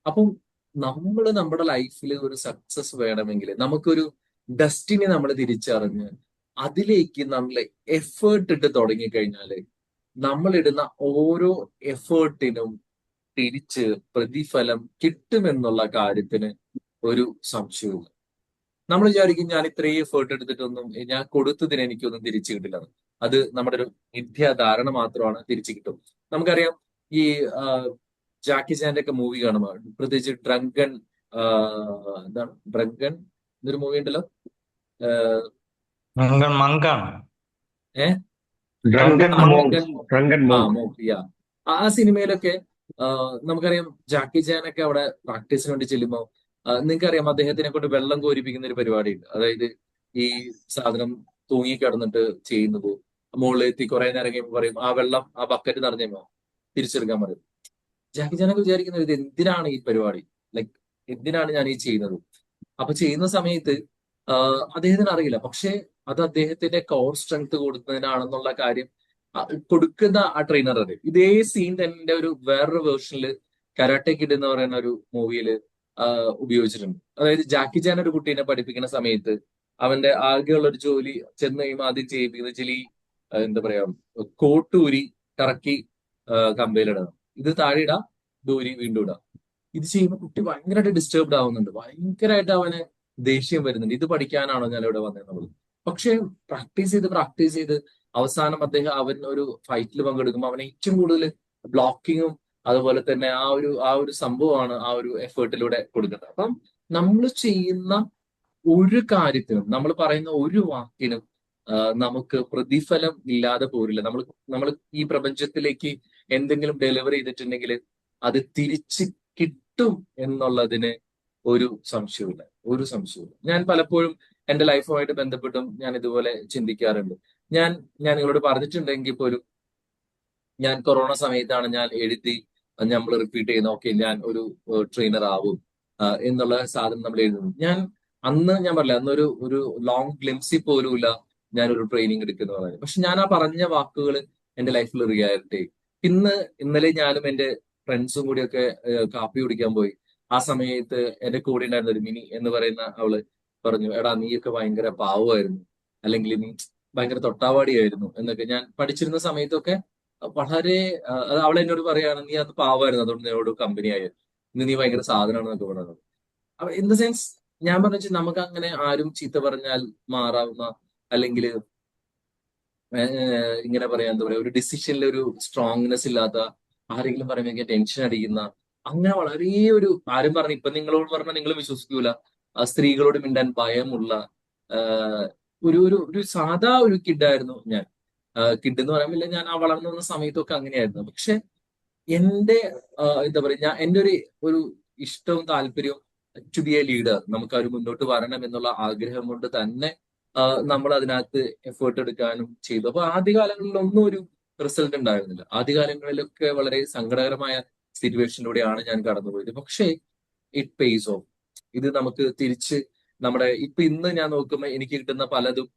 അപ്പം നമ്മൾ നമ്മുടെ ലൈഫിൽ ഒരു സക്സസ് വേണമെങ്കിൽ നമുക്കൊരു ഡെസ്റ്റിനി നമ്മൾ തിരിച്ചറിഞ്ഞ് അതിലേക്ക് നമ്മൾ എഫേർട്ട് ഇട്ട് തുടങ്ങിക്കഴിഞ്ഞാല് നമ്മൾ ഇടുന്ന ഓരോ എഫേർട്ടിനും തിരിച്ച് പ്രതിഫലം കിട്ടുമെന്നുള്ള കാര്യത്തിന് ഒരു സംശയവും. നമ്മൾ വിചാരിക്കും ഞാൻ ഇത്രയും എഫേർട്ട് എടുത്തിട്ടൊന്നും ഞാൻ കൊടുത്തതിന് എനിക്കൊന്നും തിരിച്ചു കിട്ടില്ല. അത് നമ്മുടെ ഒരു മിഥ്യാധാരണ മാത്രമാണ്. തിരിച്ചു കിട്ടും. നമുക്കറിയാം ഈ ആ, ജാക്കി ചാന്റെ ഒക്കെ മൂവി കാണുമ്പോൾ, പ്രത്യേകിച്ച് ഡ്രങ്കൺ, എന്താണ് ഡ്രങ്കൺ എന്നൊരു മൂവി ഉണ്ടല്ലോ. ആഹ്
മങ്കാണ്.
ഏഹ്
ഡ്രങ്കൻ
മങ്ക്.
മോങ്ക്. ഡ്രങ്കൻ
ആ
മോങ്ക്.
മോക്കിയ ആ സിനിമയിലൊക്കെ നമുക്കറിയാം ജാക്കി ചാനൊക്കെ അവിടെ പ്രാക്ടീസിന് വേണ്ടി ചെല്ലുമ്പോൾ നിങ്ങൾക്കറിയാം അദ്ദേഹത്തിനെ കൊണ്ട് വെള്ളം കോരിപ്പിക്കുന്ന ഒരു പരിപാടിയുണ്ട്. അതായത് ഈ സാധനം തൂങ്ങിക്കിടന്നിട്ട് ചെയ്യുന്നത്, മുകളിലെത്തി കുറെ നേരം കഴിയുമ്പോൾ പറയും ആ വെള്ളം ആ ബക്കറ്റ് നിറഞ്ഞോ തിരിച്ചെടുക്കാൻ പറയും. ജാക്കി ചാനൊക്കെ വിചാരിക്കുന്നത് ഇത് എന്തിനാണ് ഈ പരിപാടി, ലൈക്ക് എന്തിനാണ് ഞാൻ ഈ ചെയ്യുന്നത്. അപ്പൊ ചെയ്യുന്ന സമയത്ത് അദ്ദേഹത്തിന് അറിയില്ല. പക്ഷെ അത് അദ്ദേഹത്തിന്റെ കോർ സ്ട്രെങ്ത് കൊടുക്കുന്നതിനാണെന്നുള്ള കാര്യം കൊടുക്കുന്ന ആ ട്രെയിനർ അറിയും. ഇതേ സീൻ തന്നെ ഒരു വേറൊരു വേർഷനിൽ കരാട്ടെ കിഡ് എന്ന് പറയുന്ന ഒരു മൂവിയിൽ ഉപയോഗിച്ചിട്ടുണ്ട്. അതായത് ജാക്കി ചാൻ ഒരു കുട്ടീനെ പഠിപ്പിക്കുന്ന സമയത്ത് അവന്റെ ആകെയുള്ള ഒരു ജോലി ചെന്ന് കഴിയുമ്പോൾ ആദ്യം ചെയ്യിപ്പിക്കുന്ന ചില എന്താ പറയാ കോട്ടൂരി കറക്കി കമ്പയിലിടണം. ഇത് താഴെ ഇടാം, ദൂരി വീണ്ടും ഇടാം. ഇത് ചെയ്യുമ്പോൾ കുട്ടി ഭയങ്കരമായിട്ട് ഡിസ്റ്റർബ്ഡ് ആവുന്നുണ്ട്. ഭയങ്കരമായിട്ട് അവന് ദേഷ്യം വരുന്നുണ്ട്. ഇത് പഠിക്കാനാണോ ഞാൻ ഇവിടെ വന്നതെന്നുള്ളത്. പക്ഷെ പ്രാക്ടീസ് ചെയ്ത് അവസാനം അദ്ദേഹം അവൻ ഒരു ഫൈറ്റിൽ പങ്കെടുക്കുമ്പോൾ അവൻ ഏറ്റവും കൂടുതൽ ബ്ലോക്കിങ്ങും അതുപോലെ തന്നെ ആ ഒരു സംഭവമാണ് ആ ഒരു എഫേർട്ടിലൂടെ കൊടുക്കുന്നത്. അപ്പം നമ്മൾ ചെയ്യുന്ന ഒരു കാര്യത്തിനും നമ്മൾ പറയുന്ന ഒരു വാക്കിനും നമുക്ക് പ്രതിഫലം ഇല്ലാതെ പോരില്ല. നമ്മൾ ഈ പ്രപഞ്ചത്തിലേക്ക് എന്തെങ്കിലും ഡെലിവറി ചെയ്തിട്ടുണ്ടെങ്കിൽ അത് തിരിച്ച് കിട്ടും എന്നുള്ളതിന് ഒരു സംശയവുമില്ല. ഒരു സംശയവും. ഞാൻ പലപ്പോഴും എന്റെ ലൈഫുമായിട്ട് ബന്ധപ്പെട്ടും ഞാൻ ഇതുപോലെ ചിന്തിക്കാറുണ്ട്. ഞാൻ ഞാൻ നിങ്ങളോട് പറഞ്ഞിട്ടുണ്ടെങ്കിൽ പോലും ഞാൻ കൊറോണ സമയത്താണ് ഞാൻ എഴുതി നമ്മൾ റിപ്പീറ്റ് ചെയ്യുന്ന ഓക്കെ ഞാൻ ഒരു ട്രെയിനർ ആവും എന്നുള്ള സാധനം നമ്മൾ എഴുതുന്നു. അന്ന് ഞാൻ പറഞ്ഞില്ല, അന്നൊരു ഒരു ലോങ് ഗ്ലിംസിൽ പോലും ഇല്ല ഞാനൊരു ട്രെയിനിങ് എടുക്കുന്ന പറയുന്നത്. പക്ഷെ ഞാൻ ആ പറഞ്ഞ വാക്കുകൾ എന്റെ ലൈഫിൽ റിയാലിറ്റി. ഇന്നലെ ഞാനും എന്റെ ഫ്രണ്ട്സും കൂടിയൊക്കെ കാപ്പി കുടിക്കാൻ പോയി. ആ സമയത്ത് എന്റെ കൂടെ ഉണ്ടായിരുന്ന ഒരു മിനി എന്ന് പറയുന്ന അവള് പറഞ്ഞു, എടാ നീയൊക്കെ ഭയങ്കര പാവമായിരുന്നു, അല്ലെങ്കിൽ നീ ഭയങ്കര തൊട്ടാവാടിയായിരുന്നു എന്നൊക്കെ. ഞാൻ പഠിച്ചിരുന്ന സമയത്തൊക്കെ വളരെ അവൾ എന്നോട് പറയാണ്, നീ അത് പാവമായിരുന്നു, അതുകൊണ്ട് എന്നോട് കമ്പനിയായി, ഇന്ന് നീ ഭയങ്കര സാധനമാണെന്നൊക്കെ പറയുന്നത്. അപ്പൊ ഇൻ ദ സെൻസ് ഞാൻ പറഞ്ഞു, നമുക്ക് അങ്ങനെ ആരും ചീത്ത പറഞ്ഞാൽ മാറാവുന്ന, അല്ലെങ്കിൽ ഇങ്ങനെ പറയാ എന്താ പറയാ, ഒരു ഡിസിഷനിൽ ഒരു സ്ട്രോങ്നെസ് ഇല്ലാത്ത, ആരെങ്കിലും പറയുമ്പോൾ എനിക്ക് ടെൻഷൻ അടിക്കുന്ന, അങ്ങനെ വളരെ ഒരു ആരും പറഞ്ഞു ഇപ്പൊ നിങ്ങളോട് പറഞ്ഞാൽ നിങ്ങൾ വിശ്വസിക്കൂല, സ്ത്രീകളോട് മിണ്ടാൻ ഭയമുള്ള ഒരു ഒരു ഒരു സാധാ ഒരു കിഡായിരുന്നു ഞാൻ. കിഡ് എന്ന് പറയാൻ പറ്റില്ല, ഞാൻ ആ വളർന്നു വന്ന സമയത്തൊക്കെ അങ്ങനെയായിരുന്നു. പക്ഷെ എന്റെ എന്താ പറയാ, എന്റെ ഒരു ഒരു ഇഷ്ടവും താല്പര്യവും ടു ബി എ ലീഡർ, നമുക്ക് അവർ മുന്നോട്ട് വരണം എന്നുള്ള ആഗ്രഹം കൊണ്ട് തന്നെ നമ്മൾ അതിനകത്ത് എഫേർട്ട് എടുക്കാനും ചെയ്തു. അപ്പൊ ആദ്യകാലങ്ങളിലൊന്നും ഒരു റിസൾട്ട് ഉണ്ടായിരുന്നില്ല. ആദ്യകാലങ്ങളിലൊക്കെ വളരെ സങ്കടകരമായ സിറ്റുവേഷനിലൂടെയാണ് ഞാൻ കടന്നുപോയത്. പക്ഷേ ഇറ്റ് പേസ് ഓഫ്. ഇത് നമുക്ക് തിരിച്ച് ഇന്ന് ഞാൻ നോക്കുമ്പോൾ എനിക്ക് കിട്ടുന്ന പലതും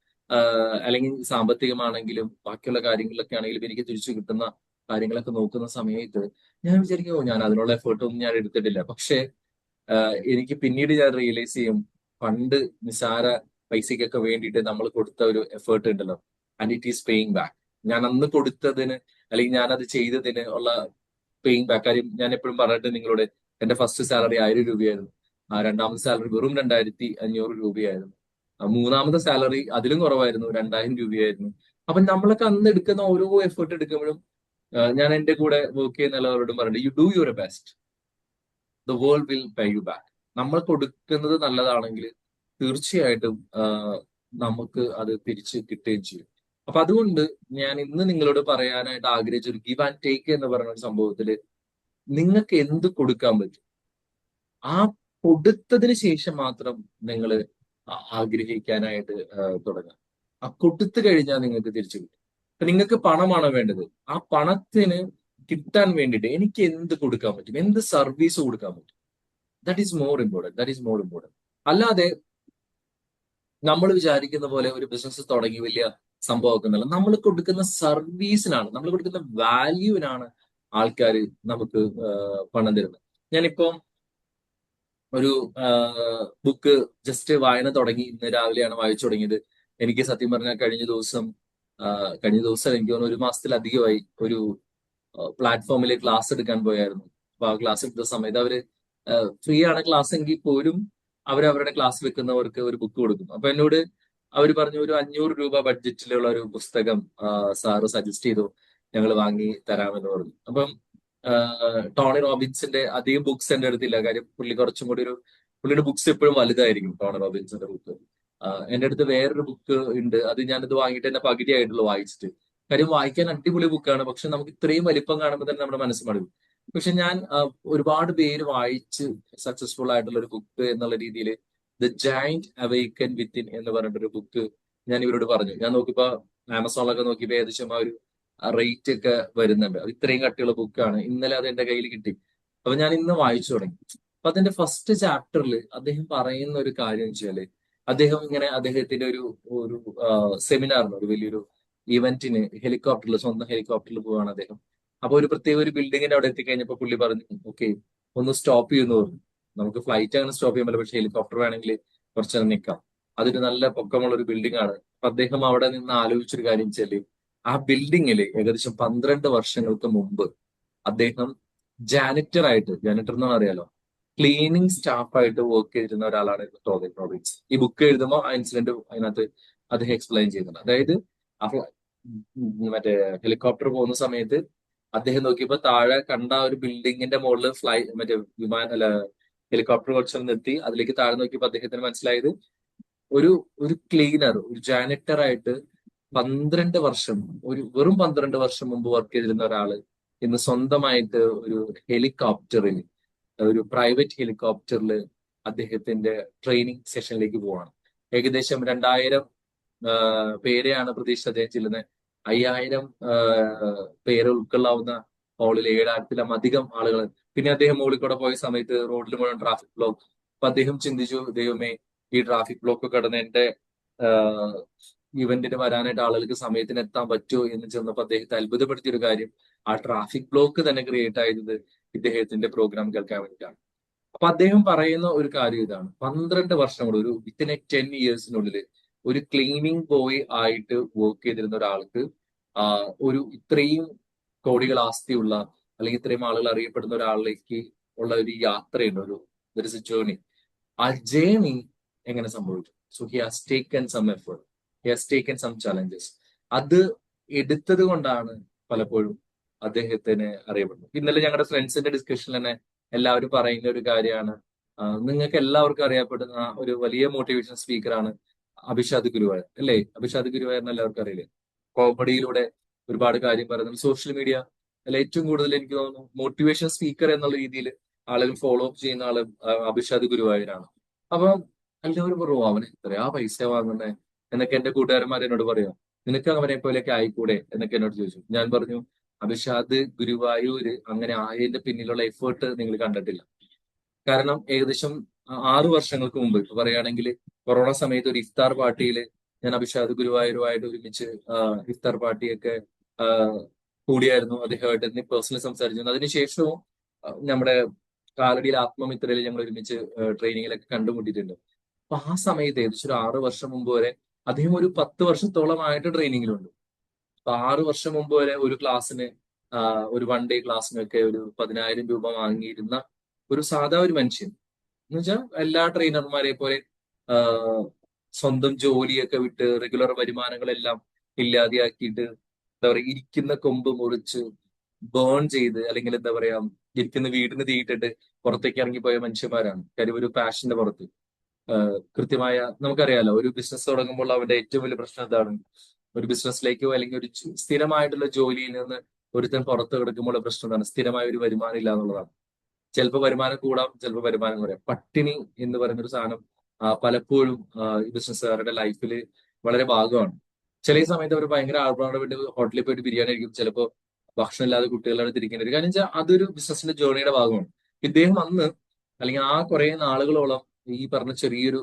അല്ലെങ്കിൽ സാമ്പത്തികമാണെങ്കിലും ബാക്കിയുള്ള കാര്യങ്ങളിലൊക്കെ ആണെങ്കിലും എനിക്ക് തിരിച്ചു കിട്ടുന്ന കാര്യങ്ങളൊക്കെ നോക്കുന്ന സമയത്ത് ഞാൻ വിചാരിക്കും, ഞാൻ അതിനുള്ള എഫേർട്ടൊന്നും ഞാൻ എടുത്തിട്ടില്ല. പക്ഷേ എനിക്ക് പിന്നീട് ഞാൻ റിയലൈസ് ചെയ്യും, പണ്ട് നിസാര പൈസക്കൊക്കെ വേണ്ടിയിട്ട് നമ്മൾ കൊടുത്ത ഒരു എഫേർട്ട് ഉണ്ടല്ലോ, and it is paying back. ഞാൻ അന്ന് കൊടുത്തതിന് അല്ലെങ്കിൽ ഞാൻ അത് ചെയ്തതിന് ഉള്ള പേയിങ് ബാക്ക്. കാര്യം ഞാൻ എപ്പോഴും പറഞ്ഞിട്ട് നിങ്ങളോട്, എന്റെ ഫസ്റ്റ് സാലറി 1000 രൂപയായിരുന്നു. രണ്ടാമത്തെ സാലറി വെറും 2500 രൂപയായിരുന്നു. മൂന്നാമത്തെ സാലറി അതിലും കുറവായിരുന്നു, 2000 രൂപയായിരുന്നു. അപ്പൊ നമ്മളൊക്കെ അന്ന് എടുക്കുന്ന ഓരോ എഫേർട്ട് എടുക്കുമ്പോഴും ഞാൻ എന്റെ കൂടെ വർക്ക് ചെയ്യുന്ന എല്ലാവരോടും പറഞ്ഞിട്ട്, you do your best, the world will pay you back. നമ്മൾ കൊടുക്കുന്നത് നല്ലതാണെങ്കിൽ തീർച്ചയായിട്ടും നമുക്ക് അത് തിരിച്ച് കിട്ടുകയും ചെയ്യും. അപ്പൊ അതുകൊണ്ട് ഞാൻ ഇന്ന് നിങ്ങളോട് പറയാനായിട്ട് ആഗ്രഹിച്ച ഒരു ഗിവ് ആൻഡ് ടേക്ക് എന്ന് പറയുന്ന ഒരു സംഭവത്തില് നിങ്ങൾക്ക് എന്ത് കൊടുക്കാൻ പറ്റും, ആ കൊടുത്തതിന് ശേഷം മാത്രം നിങ്ങൾ ആഗ്രഹിക്കാനായിട്ട് തുടങ്ങാം. ആ കൊടുത്തു കഴിഞ്ഞാൽ നിങ്ങൾക്ക് തിരിച്ചു കിട്ടും. അപ്പൊ നിങ്ങൾക്ക് പണമാണോ വേണ്ടത്? ആ പണത്തിന് കിട്ടാൻ വേണ്ടിയിട്ട് എനിക്ക് എന്ത് കൊടുക്കാൻ പറ്റും, എന്ത് സർവീസ് കൊടുക്കാൻ പറ്റും, that is more important, that is more important. അല്ലാതെ നമ്മൾ വിചാരിക്കുന്ന പോലെ ഒരു ബിസിനസ് തുടങ്ങി വലിയ സംഭവമൊക്കെന്നല്ല. നമ്മൾ കൊടുക്കുന്ന സർവീസിനാണ്, നമ്മൾ കൊടുക്കുന്ന വാല്യൂവിനാണ് ആൾക്കാർ നമുക്ക് പണം തരുന്നത്. ഞാനിപ്പം ഒരു ബുക്ക് ജസ്റ്റ് വായന തുടങ്ങി, ഇന്ന് രാവിലെയാണ് വായിച്ചു തുടങ്ങിയത്. എനിക്ക് സത്യം പറഞ്ഞാൽ കഴിഞ്ഞ ദിവസം എനിക്ക് തോന്നുന്നു 1 മാസത്തിലധികമായി ഒരു പ്ലാറ്റ്ഫോമിൽ ക്ലാസ് എടുക്കാൻ പോയായിരുന്നു. അപ്പൊ ആ ക്ലാസ് എടുത്ത സമയത്ത് അവര് ഫ്രീ ആണ് ക്ലാസ് എങ്കിൽ പോലും അവരവരുടെ ക്ലാസ് വെക്കുന്നവർക്ക് ഒരു ബുക്ക് കൊടുക്കും. അപ്പൊ എന്നോട് അവർ പറഞ്ഞു, ഒരു 500 രൂപ ബഡ്ജറ്റിലുള്ള ഒരു പുസ്തകം സാറ് സജസ്റ്റ് ചെയ്തു, ഞങ്ങൾ വാങ്ങി തരാമെന്ന് പറഞ്ഞു. അപ്പം ടോണി റോബിൻസിന്റെ അധികം ബുക്സ് എന്റെ അടുത്തില്ല. കാര്യം പുള്ളി കുറച്ചും കൂടി പുള്ളിയുടെ ബുക്സ് എപ്പോഴും വലുതായിരിക്കും, ടോണി റോബിൻസിന്റെ ബുക്ക്. എന്റെ അടുത്ത് വേറൊരു ബുക്ക് ഉണ്ട്, അത് ഞാനിത് വാങ്ങിയിട്ട് എന്നെ പകുതിയായിട്ടുള്ളൂ വായിച്ചിട്ട്. കാര്യം വായിക്കാൻ അടിപൊളി ബുക്കാണ്, പക്ഷെ നമുക്ക് ഇത്രയും വലിപ്പം കാണുമ്പോൾ തന്നെ നമ്മുടെ മനസ്സ് മടുക്കും. പക്ഷെ ഞാൻ ഒരുപാട് പേര് വായിച്ച് സക്സസ്ഫുൾ ആയിട്ടുള്ള ഒരു ബുക്ക് എന്നുള്ള രീതിയിൽ ദ ജൈന്റ് അവേക്കൻ വിത്തിൻ എന്ന് പറഞ്ഞിട്ടൊരു ബുക്ക് ഞാൻ ഇവരോട് പറഞ്ഞു. ഞാൻ നോക്കിയപ്പോ ആമസോണിലൊക്കെ നോക്കിയപ്പോ ഏകദേശം ആ ഒരു റേറ്റ് ഒക്കെ വരുന്നുണ്ട്. അത് ഇത്രയും കട്ടിയുള്ള ബുക്കാണ്. ഇന്നലെ അത് എന്റെ കയ്യിൽ കിട്ടി. അപ്പൊ ഞാൻ ഇന്ന് വായിച്ചു തുടങ്ങി. അപ്പൊ അതിന്റെ ഫസ്റ്റ് ചാപ്റ്ററിൽ അദ്ദേഹം പറയുന്ന ഒരു കാര്യം വെച്ചാല്, അദ്ദേഹം ഇങ്ങനെ അദ്ദേഹത്തിന്റെ ഒരു സെമിനാറിന്, ഒരു വലിയൊരു ഇവന്റിന് ഹെലികോപ്റ്ററിൽ, സ്വന്തം ഹെലികോപ്റ്ററിൽ പോവാണ് അദ്ദേഹം. അപ്പൊ ഒരു പ്രത്യേക ഒരു ബിൽഡിങ്ങിന്റെ അവിടെ എത്തിക്കഴിഞ്ഞപ്പോ പുള്ളി പറഞ്ഞു, ഓക്കെ ഒന്ന് സ്റ്റോപ്പ് ചെയ്യുന്നു പറഞ്ഞു. നമുക്ക് ഫ്ലൈറ്റ് അങ്ങനെ സ്റ്റോപ്പ് ചെയ്യാൻ പറ്റില്ല, പക്ഷെ ഹെലികോപ്റ്റർ വേണമെങ്കിൽ കുറച്ചു നേരം നിൽക്കാം. അതൊരു നല്ല പൊക്കമുള്ള ഒരു ബിൽഡിംഗ് ആണ്. അപ്പൊ അദ്ദേഹം അവിടെ നിന്ന് ആലോചിച്ചൊരു കാര്യം വെച്ചാല്, ആ ബിൽഡിങ്ങില് ഏകദേശം 12 വർഷങ്ങൾക്ക് മുമ്പ് അദ്ദേഹം ജാനിറ്റർ എന്നാണ് അറിയാലോ, ക്ലീനിങ് സ്റ്റാഫായിട്ട് വർക്ക് ചെയ്തിരുന്ന ഒരാളാണ് ടോണി റോബിൻസ്. ഈ ബുക്ക് എഴുതുമ്പോൾ ആ ഇൻസിഡന്റ് അതിനകത്ത് അദ്ദേഹം എക്സ്പ്ലെയിൻ ചെയ്യുന്നുണ്ട്. അതായത് മറ്റേ ഹെലികോപ്റ്റർ പോകുന്ന സമയത്ത് അദ്ദേഹം നോക്കിയപ്പോ താഴെ കണ്ട ഒരു ബിൽഡിങ്ങിന്റെ മുകളിൽ മറ്റേ ഹെലികോപ്റ്റർ കുറച്ച് നിർത്തി അതിലേക്ക് താഴെ നോക്കിയപ്പോ അദ്ദേഹത്തിന് മനസ്സിലായത്, ഒരു ക്ലീനർ, ഒരു ജാനിറ്റർ ആയിട്ട് 12 വർഷം, വെറും 12 വർഷം മുമ്പ് വർക്ക് ചെയ്തിരുന്ന ഒരാള് ഇന്ന് സ്വന്തമായിട്ട് ഒരു ഹെലികോപ്റ്ററിൽ, ഒരു പ്രൈവറ്റ് ഹെലികോപ്റ്ററിൽ അദ്ദേഹത്തിന്റെ ട്രെയിനിങ് സെഷനിലേക്ക് പോവാണ്. ഏകദേശം 2000 പേരെയാണ് പ്രതീക്ഷിച്ച് അദ്ദേഹം ചെല്ലുന്നത്. 5000 പേര് ഉൾക്കൊള്ളാവുന്ന ഹാളിൽ 7000-ത്തിലധികം ആളുകൾ. പിന്നെ അദ്ദേഹം മുകളിൽ കൂടെ പോയ സമയത്ത് റോഡിൽ മുഴുവൻ ട്രാഫിക് ബ്ലോക്ക്. അപ്പൊ അദ്ദേഹം ചിന്തിച്ചു, ദൈവമേ, ഈ ട്രാഫിക് ബ്ലോക്ക് കടന്ന് എന്റെ ഇവന്റിന് വരാനായിട്ട് ആളുകൾക്ക് സമയത്തിന് എത്താൻ പറ്റുമോ എന്ന് ചെന്നപ്പോൾ അദ്ദേഹത്തെ അത്ഭുതപ്പെടുത്തിയ ഒരു കാര്യം, ആ ട്രാഫിക് ബ്ലോക്ക് തന്നെ ക്രിയേറ്റ് ആയത് ഇദ്ദേഹത്തിന്റെ പ്രോഗ്രാം കേൾക്കാൻ വേണ്ടിയിട്ടാണ്. അപ്പൊ അദ്ദേഹം പറയുന്ന ഒരു കാര്യം ഇതാണ്, 12 വർഷം കൊണ്ട്, വിത്തിൻ 10 ഇയേഴ്സിനുള്ളിൽ ഒരു ക്ലീനിങ് ബോയ് ആയിട്ട് വർക്ക് ചെയ്തിരുന്ന ഒരാൾക്ക് ഒരു ഇത്രയും കോടികൾ ആസ്തിയുള്ള, അല്ലെങ്കിൽ ഇത്രയും ആളുകൾ അറിയപ്പെടുന്ന ഒരാളിലേക്ക് ഉള്ള ഒരു യാത്രയുണ്ട്, ഒരു ജേർണി. ആ ജേർണി എങ്ങനെ സംഭവിച്ചു? So he has taken some effort, he has taken some challenges. അത് എടുത്തത് കൊണ്ടാണ് പലപ്പോഴും അദ്ദേഹത്തിന് അറിയപ്പെടുന്നത്. ഇന്നലെ ഞങ്ങളുടെ ഫ്രണ്ട്സിന്റെ ഡിസ്കഷനിൽ തന്നെ എല്ലാവരും പറയുന്ന ഒരു കാര്യമാണ്, നിങ്ങൾക്ക് എല്ലാവർക്കും അറിയപ്പെടുന്ന ഒരു വലിയ മോട്ടിവേഷൻ സ്പീക്കറാണ് അഭിഷാദ് ഗുരുവായൂർ, അല്ലേ? അഭിഷാദ് ഗുരുവായൂരിന് എല്ലാവർക്കും അറിയില്ലേ? കോമഡിയിലൂടെ ഒരുപാട് കാര്യം പറയുന്നത്, സോഷ്യൽ മീഡിയ അല്ല ഏറ്റവും കൂടുതൽ എനിക്ക് തോന്നുന്നു മോട്ടിവേഷൻ സ്പീക്കർ എന്നുള്ള രീതിയിൽ ആളുകൾ ഫോളോ അപ്പ് ചെയ്യുന്ന ആള് അഭിഷാദ് ഗുരുവായൂരാണ്. അപ്പം എല്ലാവരും പറഞ്ഞു, അവന് എത്രയാ പൈസ വാങ്ങുന്നത് എന്നൊക്കെ എന്റെ കൂട്ടുകാരന്മാർ എന്നോട് പറയാം. നിനക്ക് അവനെ പോലെയൊക്കെ ആയിക്കൂടെ എന്നൊക്കെ എന്നോട് ചോദിച്ചു. ഞാൻ പറഞ്ഞു, അഭിഷാദ് ഗുരുവായൂര് അങ്ങനെ ആയതിന്റെ പിന്നിലുള്ള എഫേർട്ട് നിങ്ങൾ കണ്ടിട്ടില്ല. കാരണം ഏകദേശം 6 വർഷങ്ങൾക്ക് മുമ്പ്, ഇപ്പൊ പറയുകയാണെങ്കിൽ കൊറോണ സമയത്ത് ഒരു ഇഫ്താർ പാർട്ടിയിൽ ഞാൻ അഭിഷാദ് ഗുരുവായൂരുമായിട്ട് ഒരുമിച്ച് ഇഫ്താർ പാർട്ടിയൊക്കെ കൂടിയായിരുന്നു. അദ്ദേഹമായിട്ട് പേഴ്സണലി സംസാരിച്ചിരുന്നു. അതിനുശേഷവും നമ്മുടെ കാലടിയിൽ ആത്മമിത്രയിൽ ഞങ്ങൾ ഒരുമിച്ച് ട്രെയിനിങ്ങിലൊക്കെ കണ്ടുമുട്ടിയിട്ടുണ്ട്. അപ്പൊ ആ സമയത്ത് ഏകദേശം ഒരു 6 വർഷം മുമ്പ് വരെ അദ്ദേഹം ഒരു 10 വർഷത്തോളമായിട്ട് ട്രെയിനിങ്ങിലുണ്ട്. അപ്പൊ 6 വർഷം മുമ്പ് വരെ ഒരു ക്ലാസ്സിന്, ഒരു 1 ഡേ ക്ലാസ്സിനൊക്കെ ഒരു 10,000 രൂപ വാങ്ങിയിരുന്ന ഒരു സാധാ ഒരു മനുഷ്യൻ എന്ന് വെച്ചാൽ എല്ലാ ട്രെയിനർമാരെ പോലെ സ്വന്തം ജോലിയൊക്കെ വിട്ട് റെഗുലർ വരുമാനങ്ങളെല്ലാം ഇല്ലാതെയാക്കിയിട്ട് എന്താ പറയുക ഇരിക്കുന്ന കൊമ്പ് മുറിച്ച് ബേൺ ചെയ്ത് അല്ലെങ്കിൽ എന്താ പറയാ ഇരിക്കുന്ന വീടിന് തീയിട്ടിട്ട് പുറത്തേക്ക് ഇറങ്ങിപ്പോയ മനുഷ്യന്മാരാണ്. കാര്യം ഒരു പാഷന്റെ പുറത്ത് കൃത്യമായ നമുക്കറിയാലോ ഒരു ബിസിനസ് തുടങ്ങുമ്പോൾ അവന്റെ ഏറ്റവും വലിയ പ്രശ്നം എന്താണ്? ഒരു ബിസിനസ്സിലേക്കോ അല്ലെങ്കിൽ ഒരു സ്ഥിരമായിട്ടുള്ള ജോലിയിൽ നിന്ന് ഒരുത്തൻ പുറത്ത് കിടക്കുമ്പോൾ പ്രശ്നം എന്താണ്? സ്ഥിരമായ ഒരു വരുമാനം ഇല്ല എന്നുള്ളതാണ്. ചിലപ്പോൾ വരുമാനം കൂടാം, ചിലപ്പോൾ വരുമാനം കുറയാം. പട്ടിണി എന്ന് പറയുന്ന ഒരു സാധനം പലപ്പോഴും ഈ ബിസിനസ്സുകാരുടെ ലൈഫിൽ വളരെ ഭാഗമാണ്. ചില സമയത്ത് അവർ ഭയങ്കര ആർഭാടം വേണ്ടി ഹോട്ടലിൽ പോയിട്ട് ബിരിയാണി കഴിക്കും, ചിലപ്പോൾ ഭക്ഷണം ഇല്ലാതെ കുട്ടികളുടെ തിരിക്കേണ്ടി വരും. കാരണം വെച്ചാൽ അതൊരു ബിസിനസിന്റെ ജേർണിയുടെ ഭാഗമാണ്. ഇദ്ദേഹം അന്ന് അല്ലെങ്കിൽ ആ കുറെ നാളുകളോളം ഈ പറഞ്ഞ ചെറിയൊരു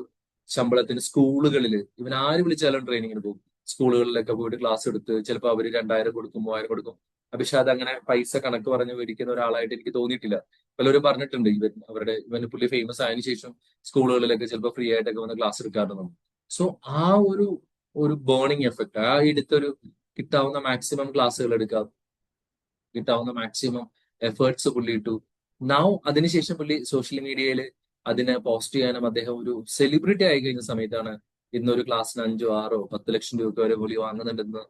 ശമ്പളത്തിന് സ്കൂളുകളിൽ ഇവൻ ആര് വിളിച്ചാലും ട്രെയിനിങ്ങിന് പോകും. സ്കൂളുകളിലൊക്കെ പോയിട്ട് ക്ലാസ് എടുത്ത് ചിലപ്പോൾ അവര് 2000 കൊടുക്കും, 3000 കൊടുക്കും. അഭിഷാദ് അങ്ങനെ പൈസ കണക്ക് പറഞ്ഞ് മേടിക്കുന്ന ഒരാളായിട്ട് എനിക്ക് തോന്നിയിട്ടില്ല. പലരും പറഞ്ഞിട്ടുണ്ട് ഇവന് പുള്ളി ഫേമസ് ആയതിനു ശേഷം സ്കൂളുകളിലൊക്കെ ചിലപ്പോൾ ഫ്രീ ആയിട്ടൊക്കെ വന്ന് ക്ലാസ് എടുക്കാറുണ്ട്. സോ ആ ഒരു ഒരു ബേണിംഗ് എഫക്ട്, ആ എടുത്തൊരു കിട്ടാവുന്ന മാക്സിമം ക്ലാസ്സുകൾ എടുക്കാം, കിട്ടാവുന്ന മാക്സിമം എഫേർട്സ് പുള്ളി ഇട്ടു. നൗ അതിനുശേഷം പുള്ളി സോഷ്യൽ മീഡിയയിൽ അതിനെ പോസ്റ്റ് ചെയ്യാനും അദ്ദേഹം ഒരു സെലിബ്രിറ്റി ആയി കഴിഞ്ഞ സമയത്താണ് ഇന്നൊരു ക്ലാസ്സിന് 5, 6, 10 ലക്ഷം രൂപ വരെ പുള്ളി വാങ്ങുന്നുണ്ടെന്ന്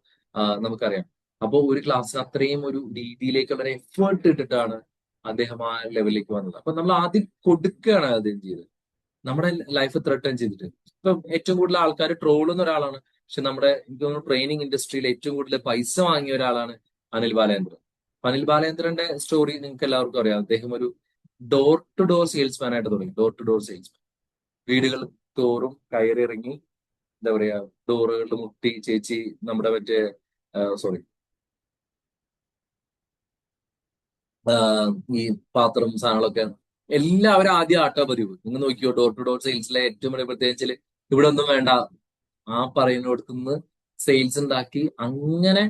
നമുക്കറിയാം. അപ്പോൾ ഒരു ക്ലാസ്സിന് അത്രയും ഒരു രീതിയിലേക്കുള്ള ഒരു എഫേർട്ട് ഇട്ടിട്ടാണ് അദ്ദേഹം ആ ലെവലിലേക്ക് വന്നത്. അപ്പൊ നമ്മൾ ആദ്യം കൊടുക്കുകയാണ് അദ്ദേഹം ചെയ്തത്, നമ്മുടെ ലൈഫ് ത്രെട്ടൻ ചെയ്തിട്ട്. ഇപ്പം ഏറ്റവും കൂടുതൽ ആൾക്കാർ ട്രോളുന്ന ഒരാളാണ്, പക്ഷെ നമ്മുടെ എനിക്ക് തോന്നുന്നു ട്രെയിനിങ് ഇൻഡസ്ട്രിയിൽ ഏറ്റവും കൂടുതൽ പൈസ വാങ്ങിയ ഒരാളാണ് അനിൽ ബാലേന്ദ്രൻ. അനിൽ ബാലേന്ദ്രന്റെ സ്റ്റോറി നിങ്ങൾക്ക് എല്ലാവർക്കും അറിയാം. അദ്ദേഹം ഒരു ഡോർ ടു ഡോർ സെയിൽസ്മാൻ ആയിട്ട് തുടങ്ങി. ഡോർ ടു ഡോർ സെയിൽസ്മാൻ, വീടുകൾ തോറും കയറി ഇറങ്ങി എന്താ പറയാ ഡോറുകളിൽ മുട്ടി ചേച്ചി നമ്മുടെ മറ്റേ സോറി ഈ പാത്രം സാധനങ്ങളൊക്കെ എല്ലാവരും ആദ്യം ആട്ടാ പതിവ്. നിങ്ങൾ നോക്കിയോ ഡോർ ടു ഡോർ സെയിൽസിലെ ഏറ്റവും വലിയ പ്രത്യേകിച്ച് ഇവിടെ ഒന്നും വേണ്ട ആ പറയുന്നിടത്തുനിന്ന് സെയിൽസ് ഉണ്ടാക്കി അങ്ങനെ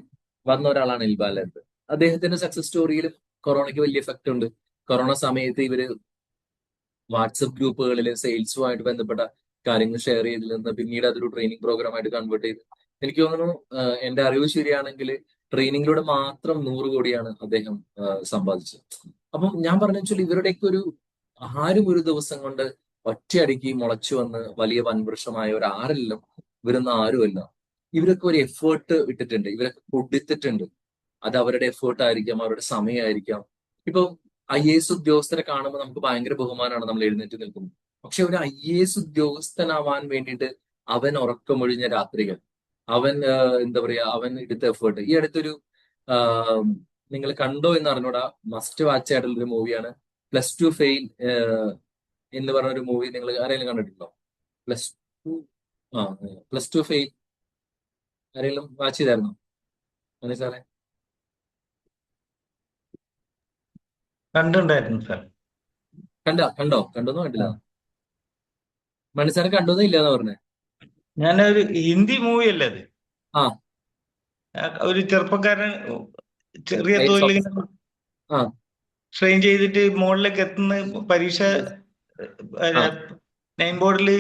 വന്ന ഒരാളാണ് അനിൽ ബാലേന്ദ്രൻ. അദ്ദേഹത്തിന്റെ സക്സസ് സ്റ്റോറിയിലും കൊറോണയ്ക്ക് വലിയ എഫക്ട് ഉണ്ട്. കൊറോണ സമയത്ത് ഇവര് വാട്സപ്പ് ഗ്രൂപ്പുകളിൽ സെയിൽസുമായിട്ട് ബന്ധപ്പെട്ട കാര്യങ്ങൾ ഷെയർ ചെയ്തിൽ നിന്ന് പിന്നീട് അതൊരു ട്രെയിനിങ് പ്രോഗ്രാം ആയിട്ട് കൺവേർട്ട് ചെയ്ത്, എനിക്ക് തോന്നുന്നു എന്റെ അറിവ് ശരിയാണെങ്കിൽ ട്രെയിനിങ്ങിലൂടെ മാത്രം 100 കോടിയാണ് അദ്ദേഹം സമ്പാദിച്ചത്. അപ്പം ഞാൻ പറഞ്ഞു വെച്ചാൽ ഇവരുടെയൊക്കെ ആരും ഒരു ദിവസം കൊണ്ട് ഒറ്റയടിക്ക് മുളച്ചു വന്ന് വലിയ വൻവൃക്ഷമായവരാരെല്ലാം ഇവരൊന്നും ആരുമല്ല. ഇവരൊക്കെ ഒരു എഫേർട്ട് ഇട്ടിട്ടുണ്ട്, ഇവരൊക്കെ കൊടുത്തിട്ടുണ്ട്. അത് അവരുടെ എഫേർട്ട് ആയിരിക്കാം, അവരുടെ സമയമായിരിക്കാം. ഇപ്പൊ IAS ഉദ്യോഗസ്ഥരെ കാണുമ്പോൾ നമുക്ക് ഭയങ്കര ബഹുമാനമാണ്, നമ്മൾ എഴുന്നേറ്റ് നിൽക്കുന്നത്. പക്ഷെ ഒരു IAS ഉദ്യോഗസ്ഥനാവാൻ വേണ്ടിയിട്ട് അവൻ ഉറക്കമൊഴിഞ്ഞ രാത്രികൾ, അവൻ എന്താ പറയാ അവൻ എടുത്ത എഫേർട്ട്. ഈ അടുത്തൊരു നിങ്ങൾ കണ്ടോ എന്ന് അറിഞ്ഞൂടാ, മസ്റ്റ് വാച്ച് ആയിട്ടുള്ള ഒരു മൂവിയാണ് +2 ഫെയിൽ എന്ന് പറഞ്ഞ ഒരു മൂവി. നിങ്ങൾ ആരെങ്കിലും കണ്ടിട്ടുണ്ടോ? +2 +2 ഫെയിൽ ആരെങ്കിലും വാച്ച് ചെയ്തായിരുന്നോ അതെ സാറേ?
കണ്ടിട്ടുണ്ടായിരുന്നു സാർ.
കണ്ടോന്ന് കണ്ടില്ല? മണി സാറ് കണ്ടോന്നും ഇല്ലാന്ന് പറഞ്ഞേ.
ഞാനൊരു ഹിന്ദി മൂവി അല്ലേ അത്?
ആ
ഒരു ചെറുപ്പക്കാരൻ ചെറിയ
IAS
തോതിൽ
ഓഫീസർ. ആ
ട്രെയിൻ ചെയ്തിട്ട് മുകളിലേക്ക് എത്തുന്ന പരീക്ഷ
ആ
നെയിം ബോർഡിൽ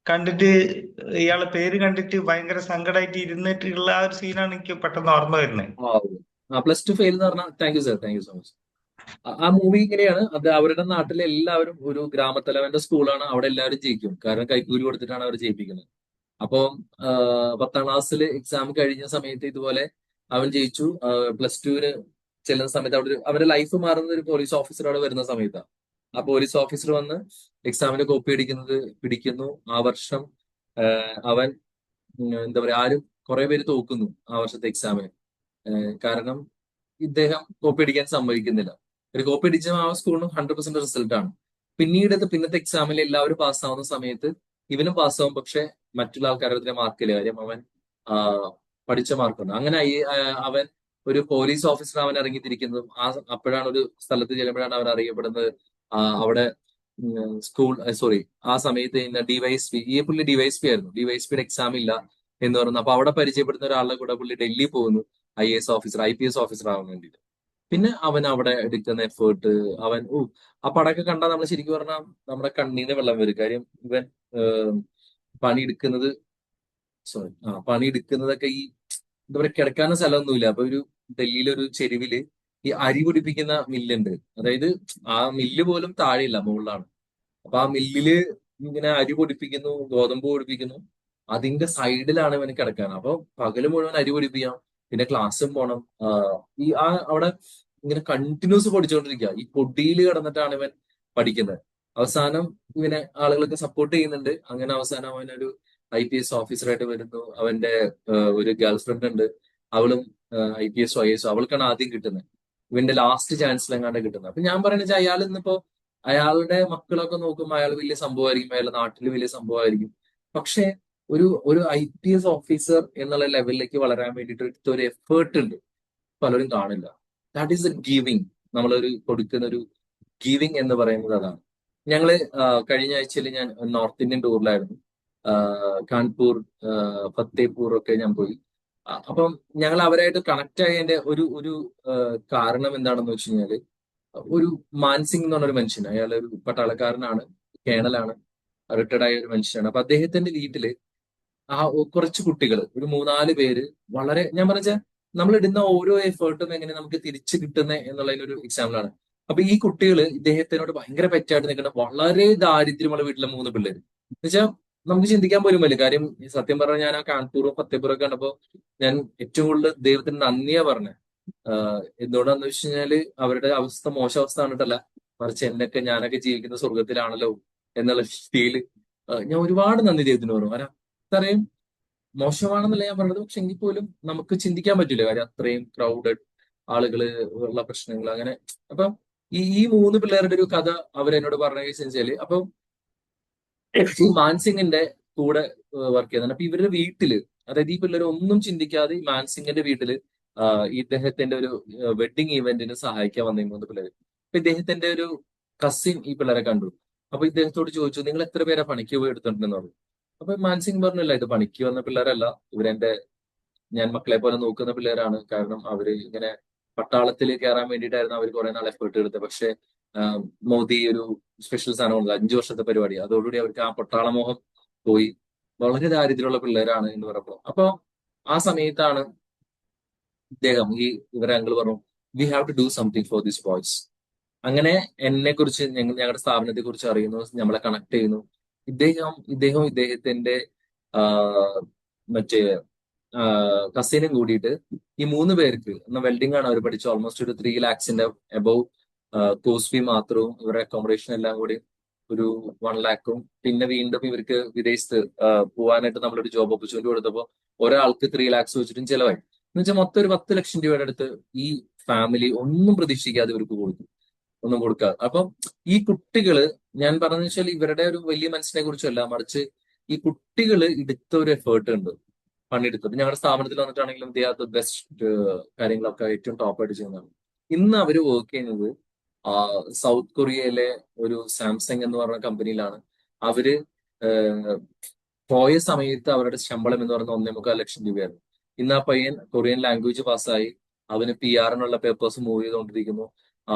കണ്ടിട്ട് ഇയാളെ പേര് കണ്ടിട്ട് ഭയങ്കര സങ്കടമായിട്ട് ഇരുന്നിട്ടുള്ള ആ ഒരു സീനാണ് എനിക്ക് പെട്ടെന്ന് ഓർമ്മ വരുന്നത്.
+2 ഫെയിൽ എന്ന് പറഞ്ഞാൽ thank you sir, thank you so much. ആ മൂവി ഇങ്ങനെയാണ്. അത് അവരുടെ നാട്ടിലെ എല്ലാവരും ഒരു ഗ്രാമത്തലവന്റെ സ്കൂളാണ്, അവിടെ എല്ലാവരും ജയിക്കും, കാരണം കൈക്കൂലി കൊടുത്തിട്ടാണ് അവർ ജയിപ്പിക്കുന്നത്. അപ്പം 10ാം ക്ലാസ്സിൽ എക്സാം കഴിഞ്ഞ സമയത്ത് ഇതുപോലെ അവൻ ജയിച്ചു. +2 ചെല്ലുന്ന സമയത്ത് അവിടെ അവരുടെ ലൈഫ് മാറുന്ന ഒരു പോലീസ് ഓഫീസർ അവിടെ വരുന്ന സമയത്താണ്. ആ പോലീസ് ഓഫീസർ വന്ന് എക്സാമിന്റെ കോപ്പി അടിക്കുന്നത് പിടിക്കുന്നു. ആ വർഷം അവൻ എന്താ പറയാ ആരും കുറെ പേര് തോക്കുന്നു ആ വർഷത്തെ എക്സാമിന്. കാരണം ഇദ്ദേഹം കോപ്പി അടിക്കാൻ സമ്മതിക്കുന്നില്ല. ഒരു കോപ്പി അടിച്ച ആ സ്കൂളിനും 100% റിസൾട്ട് ആണ്. പിന്നത്തെ എക്സാമിൽ എല്ലാവരും പാസ്സാവുന്ന സമയത്ത് ഇവനും പാസ്സാവും, പക്ഷെ മറ്റുള്ള ആൾക്കാരുടെ മാർക്കില്ല. കാര്യം അവൻ പഠിച്ച മാർക്കുണ്ട്. അങ്ങനെ അവൻ ഒരു പോലീസ് ഓഫീസർ അവൻ ഇറങ്ങിത്തിരിക്കുന്നതും അപ്പോഴാണ് ഒരു സ്ഥലത്ത് ചെല്ലുമ്പോഴാണ് അവൻ അറിയപ്പെടുന്നത്. അവിടെ ആ സമയത്ത് ഡിവൈഎസ്പി, ഈ പുള്ളി ഡിവൈഎസ്പി ആയിരുന്നു, ഡിവൈഎസ്പിയുടെ എക്സാം ഇല്ല എന്ന് പറഞ്ഞു. അപ്പൊ അവിടെ പരിചയപ്പെടുന്ന ഒരാളുടെ കൂടെ പുള്ളി ഡൽഹി പോകുന്നു IAS ഓഫീസർ, IPS ഓഫീസർ ആവാൻ വേണ്ടിയിട്ട്. പിന്നെ അവൻ അവിടെ എടുക്കുന്ന എഫേർട്ട്, അവൻ ആ പടമൊക്കെ കണ്ടാൽ നമ്മൾ ശരിക്കും പറഞ്ഞാൽ നമ്മുടെ കണ്ണീന്ന് വെള്ളം വരും. കാര്യം ഇവൻ പണിയെടുക്കുന്നതൊക്കെ ഈ എന്താ പറയുക കിടക്കാനും സ്ഥലമൊന്നുമില്ല. അപ്പൊ ഒരു ഡൽഹിയിലൊരു ചെരുവില് ഈ അരി പൊടിപ്പിക്കുന്ന മില്ലുണ്ട്. അതായത് ആ മില്ല് പോലും താഴെയില്ല, മുകളിലാണ്. അപ്പൊ ആ മില്ലില് ഇങ്ങനെ അരി പൊടിപ്പിക്കുന്നു, ഗോതമ്പ് പൊടിപ്പിക്കുന്നു. അതിന്റെ സൈഡിലാണ് ഇവന് കിടക്കാൻ. അപ്പൊ പകല് മുഴുവൻ അരി പൊടിപ്പിക്കാം, പിന്നെ ക്ലാസ്സും പോണം. അവിടെ ഇങ്ങനെ കണ്ടിന്യൂസ് പഠിച്ചുകൊണ്ടിരിക്കുക. ഈ പൊടിയിൽ കിടന്നിട്ടാണ് ഇവൻ പഠിക്കുന്നത്. അവസാനം ഇവനെ ആളുകളൊക്കെ സപ്പോർട്ട് ചെയ്യുന്നുണ്ട്. അങ്ങനെ അവസാനം അവനൊരു IPS ഓഫീസറായിട്ട് വരുന്നു. അവന്റെ ഒരു ഗേൾ ഫ്രണ്ട് ഉണ്ട്, അവളും IPS IAS. അവൾക്കാണ് ആദ്യം കിട്ടുന്നത്. ഇവന്റെ ലാസ്റ്റ് ചാൻസിലെങ്ങാണ്ട് കിട്ടുന്നത്. അപ്പൊ ഞാൻ പറയുന്നത് വെച്ചാൽ അയാൾ ഇന്നിപ്പോ അയാളുടെ മക്കളൊക്കെ നോക്കുമ്പോൾ അയാൾ വലിയ സംഭവമായിരിക്കും, അയാളുടെ നാട്ടിൽ വലിയ സംഭവമായിരിക്കും. പക്ഷെ ഒരു ഒരു IPS ഓഫീസർ എന്നുള്ള ലെവലിലേക്ക് വളരാൻ വേണ്ടിയിട്ട് എടുത്ത ഒരു എഫേർട്ട് ഉണ്ട്, പലരും കാണില്ല. That is A giving. നമ്മളൊരു കൊടുക്കുന്ന ഒരു ഗിവിങ് എന്ന് പറയുന്നത് അതാണ്. ഞങ്ങള് കഴിഞ്ഞ ആഴ്ചയിൽ ഞാൻ നോർത്ത് ഇന്ത്യൻ ടൂറിലായിരുന്നു. കാൺപൂർ, ഫത്തേപൂർ ഒക്കെ ഞാൻ പോയി. അപ്പം ഞങ്ങൾ അവരായിട്ട് കണക്ട് ആയതിന്റെ ഒരു ഒരു കാരണം എന്താണെന്ന് വെച്ച് കഴിഞ്ഞാല്, ഒരു മാൻസിംഗ് എന്ന് പറഞ്ഞൊരു മനുഷ്യൻ, അയാൾ ഒരു പട്ടാളക്കാരനാണ്, കേണലാണ്, റിട്ടയർഡ് ആയ ഒരു മനുഷ്യനാണ്. അപ്പൊ അദ്ദേഹത്തിന്റെ വീട്ടില് കുറച്ച് കുട്ടികൾ, ഒരു 3-4 പേര്, വളരെ ഞാൻ പറഞ്ഞ നമ്മൾ ഇടുന്ന ഓരോ എഫേർട്ടും എങ്ങനെ നമുക്ക് തിരിച്ചു കിട്ടുന്നത് എന്നുള്ളതിനൊരു എക്സാമ്പിൾ ആണ്. അപ്പൊ ഈ കുട്ടികൾ ഇദ്ദേഹത്തിനോട് ഭയങ്കര പെറ്റായിട്ട് നിൽക്കുന്ന വളരെ ദാരിദ്ര്യമുള്ള വീട്ടിലെ 3 പിള്ളേര് എന്നുവെച്ചാൽ നമുക്ക് ചിന്തിക്കാൻ പോലും പറ്റില്ല. കാര്യം സത്യം പറഞ്ഞാൽ ഞാൻ ആ കാൺപൂറും ഫത്തേപൂറും ഒക്കെ കണ്ടപ്പോ ഞാൻ ഏറ്റവും കൂടുതൽ ദൈവത്തിന് നന്ദിയാ പറഞ്ഞത്. എന്തുകൊണ്ടാന്ന് വെച്ച് കഴിഞ്ഞാല് അവരുടെ അവസ്ഥ മോശം അവസ്ഥ കണ്ടിട്ടല്ല, മറിച്ച് ഞാനൊക്കെ ജീവിക്കുന്ന സ്വർഗത്തിലാണല്ലോ എന്നുള്ള ഫീല് ഞാൻ ഒരുപാട് നന്ദി ദൈവത്തിന് പറഞ്ഞു. കാരണം അത്രയും മോശമാണെന്നല്ല ഞാൻ പറഞ്ഞത്, പക്ഷെ എങ്കിൽ പോലും നമുക്ക് ചിന്തിക്കാൻ പറ്റില്ല. കാര്യം അത്രയും ക്രൗഡഡ് ആളുകള് ഉള്ള പ്രശ്നങ്ങൾ അങ്ങനെ. അപ്പൊ ഈ 3 പിള്ളേരുടെ ഒരു കഥ അവരെന്നോട് പറഞ്ഞ കേസ് വെച്ചാല്, അപ്പൊ ഈ മാൻസിംഗിന്റെ കൂടെ വർക്ക് ചെയ്യുന്നുണ്ട്. അപ്പൊ ഇവരുടെ വീട്ടില്, അതായത് ഈ പിള്ളേർ ഒന്നും ചിന്തിക്കാതെ ഈ മാൻസിംഗിന്റെ വീട്ടില് ഇദ്ദേഹത്തിന്റെ ഒരു വെഡിങ് ഇവന്റിന് സഹായിക്കാൻ വന്ന 3 പിള്ളേര്. അപ്പൊ ഇദ്ദേഹത്തിന്റെ ഒരു കസിൻ ഈ പിള്ളേരെ കണ്ടു. അപ്പൊ ഇദ്ദേഹത്തോട് ചോദിച്ചു, നിങ്ങൾ എത്ര പേരെ പണിക്ക് പോയി എടുത്തിട്ടുണ്ടെന്ന് പറഞ്ഞു. അപ്പൊ മാൻസിംഗ് പറഞ്ഞില്ല, ഇത് പണിക്ക് വന്ന പിള്ളേരല്ല, ഞാൻ മക്കളെ പോലെ നോക്കുന്ന പിള്ളേരാണ്. കാരണം അവര് ഇങ്ങനെ പട്ടാളത്തിൽ കയറാൻ വേണ്ടിയിട്ടായിരുന്നു അവർ കുറെ നാൾ എഫേർട്ട് എടുത്തത്. പക്ഷെ മോദി ഒരു സ്പെഷ്യൽ സാധനമുണ്ട്, 5 വർഷത്തെ പരിപാടി, അതോടുകൂടി അവർക്ക് ആ പട്ടാളമോഹം പോയി. വളരെ ദാരിദ്ര്യമുള്ള പിള്ളേരാണ് എന്ന് പറഞ്ഞപ്പോ, അപ്പൊ ആ സമയത്താണ് ഇവരെ അങ്കിൾ പറഞ്ഞു, we have to do something for this boys. അങ്ങനെ എന്നെ കുറിച്ച്, ഞങ്ങളുടെ സ്ഥാപനത്തെ കുറിച്ച് അറിയുന്നു, നമ്മളെ കണക്ട് ചെയ്യുന്നു. ഇദ്ദേഹത്തിന്റെ ആ, മറ്റേ കസിനും കൂടിയിട്ട് ഈ 3 പേർക്ക്, വെൽഡിംഗ് ആണ് അവർ പഠിച്ചു, ഓൾമോസ്റ്റ് ഒരു 3 lakhs എബവ് കോഴ്സ് ഫീ മാത്രവും ഇവരുടെ അക്കോമഡേഷൻ എല്ലാം കൂടി ഒരു 1 lakhും. പിന്നെ വീണ്ടും ഇവർക്ക് വിദേശത്ത് പോകാനായിട്ട് നമ്മളൊരു ജോബ് ഓപ്പർച്യൂണിറ്റി കൊടുത്തപ്പോൾ ഒരാൾക്ക് 3 lakhs വെച്ചിട്ടും ചെലവായി. എന്ന് വെച്ചാൽ മൊത്തം ഒരു 10 ലക്ഷം രൂപയുടെ അടുത്ത് ഈ ഫാമിലി ഒന്നും പ്രതീക്ഷിക്കാതെ ഇവർക്ക് കൊടുത്തു, ഒന്നും കൊടുക്കാതെ. അപ്പം ഈ കുട്ടികള്, ഞാൻ പറഞ്ഞു വെച്ചാൽ ഇവരുടെ ഒരു വലിയ മനസ്സിനെ കുറിച്ചല്ല, മറിച്ച് ഈ കുട്ടികള് എടുത്ത ഒരു എഫേർട്ട് ഉണ്ട്, പണിയെടുത്തത്. ഞങ്ങളുടെ സ്ഥാപനത്തിൽ വന്നിട്ടാണെങ്കിലും ബെസ്റ്റ് കാര്യങ്ങളൊക്കെ ഏറ്റവും ടോപ്പായിട്ട് ചെയ്യുന്നതാണ്. ഇന്ന് അവര് വർക്ക് ചെയ്യുന്നത് സൗത്ത് കൊറിയയിലെ ഒരു സാംസങ് എന്ന് പറഞ്ഞ കമ്പനിയിലാണ്. അവര് പോയ സമയത്ത് അവരുടെ ശമ്പളം എന്ന് പറയുന്നത് 1.25 ലക്ഷം രൂപയായിരുന്നു. ഇന്ന് ആ പയ്യൻ കൊറിയൻ ലാംഗ്വേജ് പാസ്സായി, അവന് PR പേപ്പേഴ്സ് മൂവ് ചെയ്തുകൊണ്ടിരിക്കുന്നു.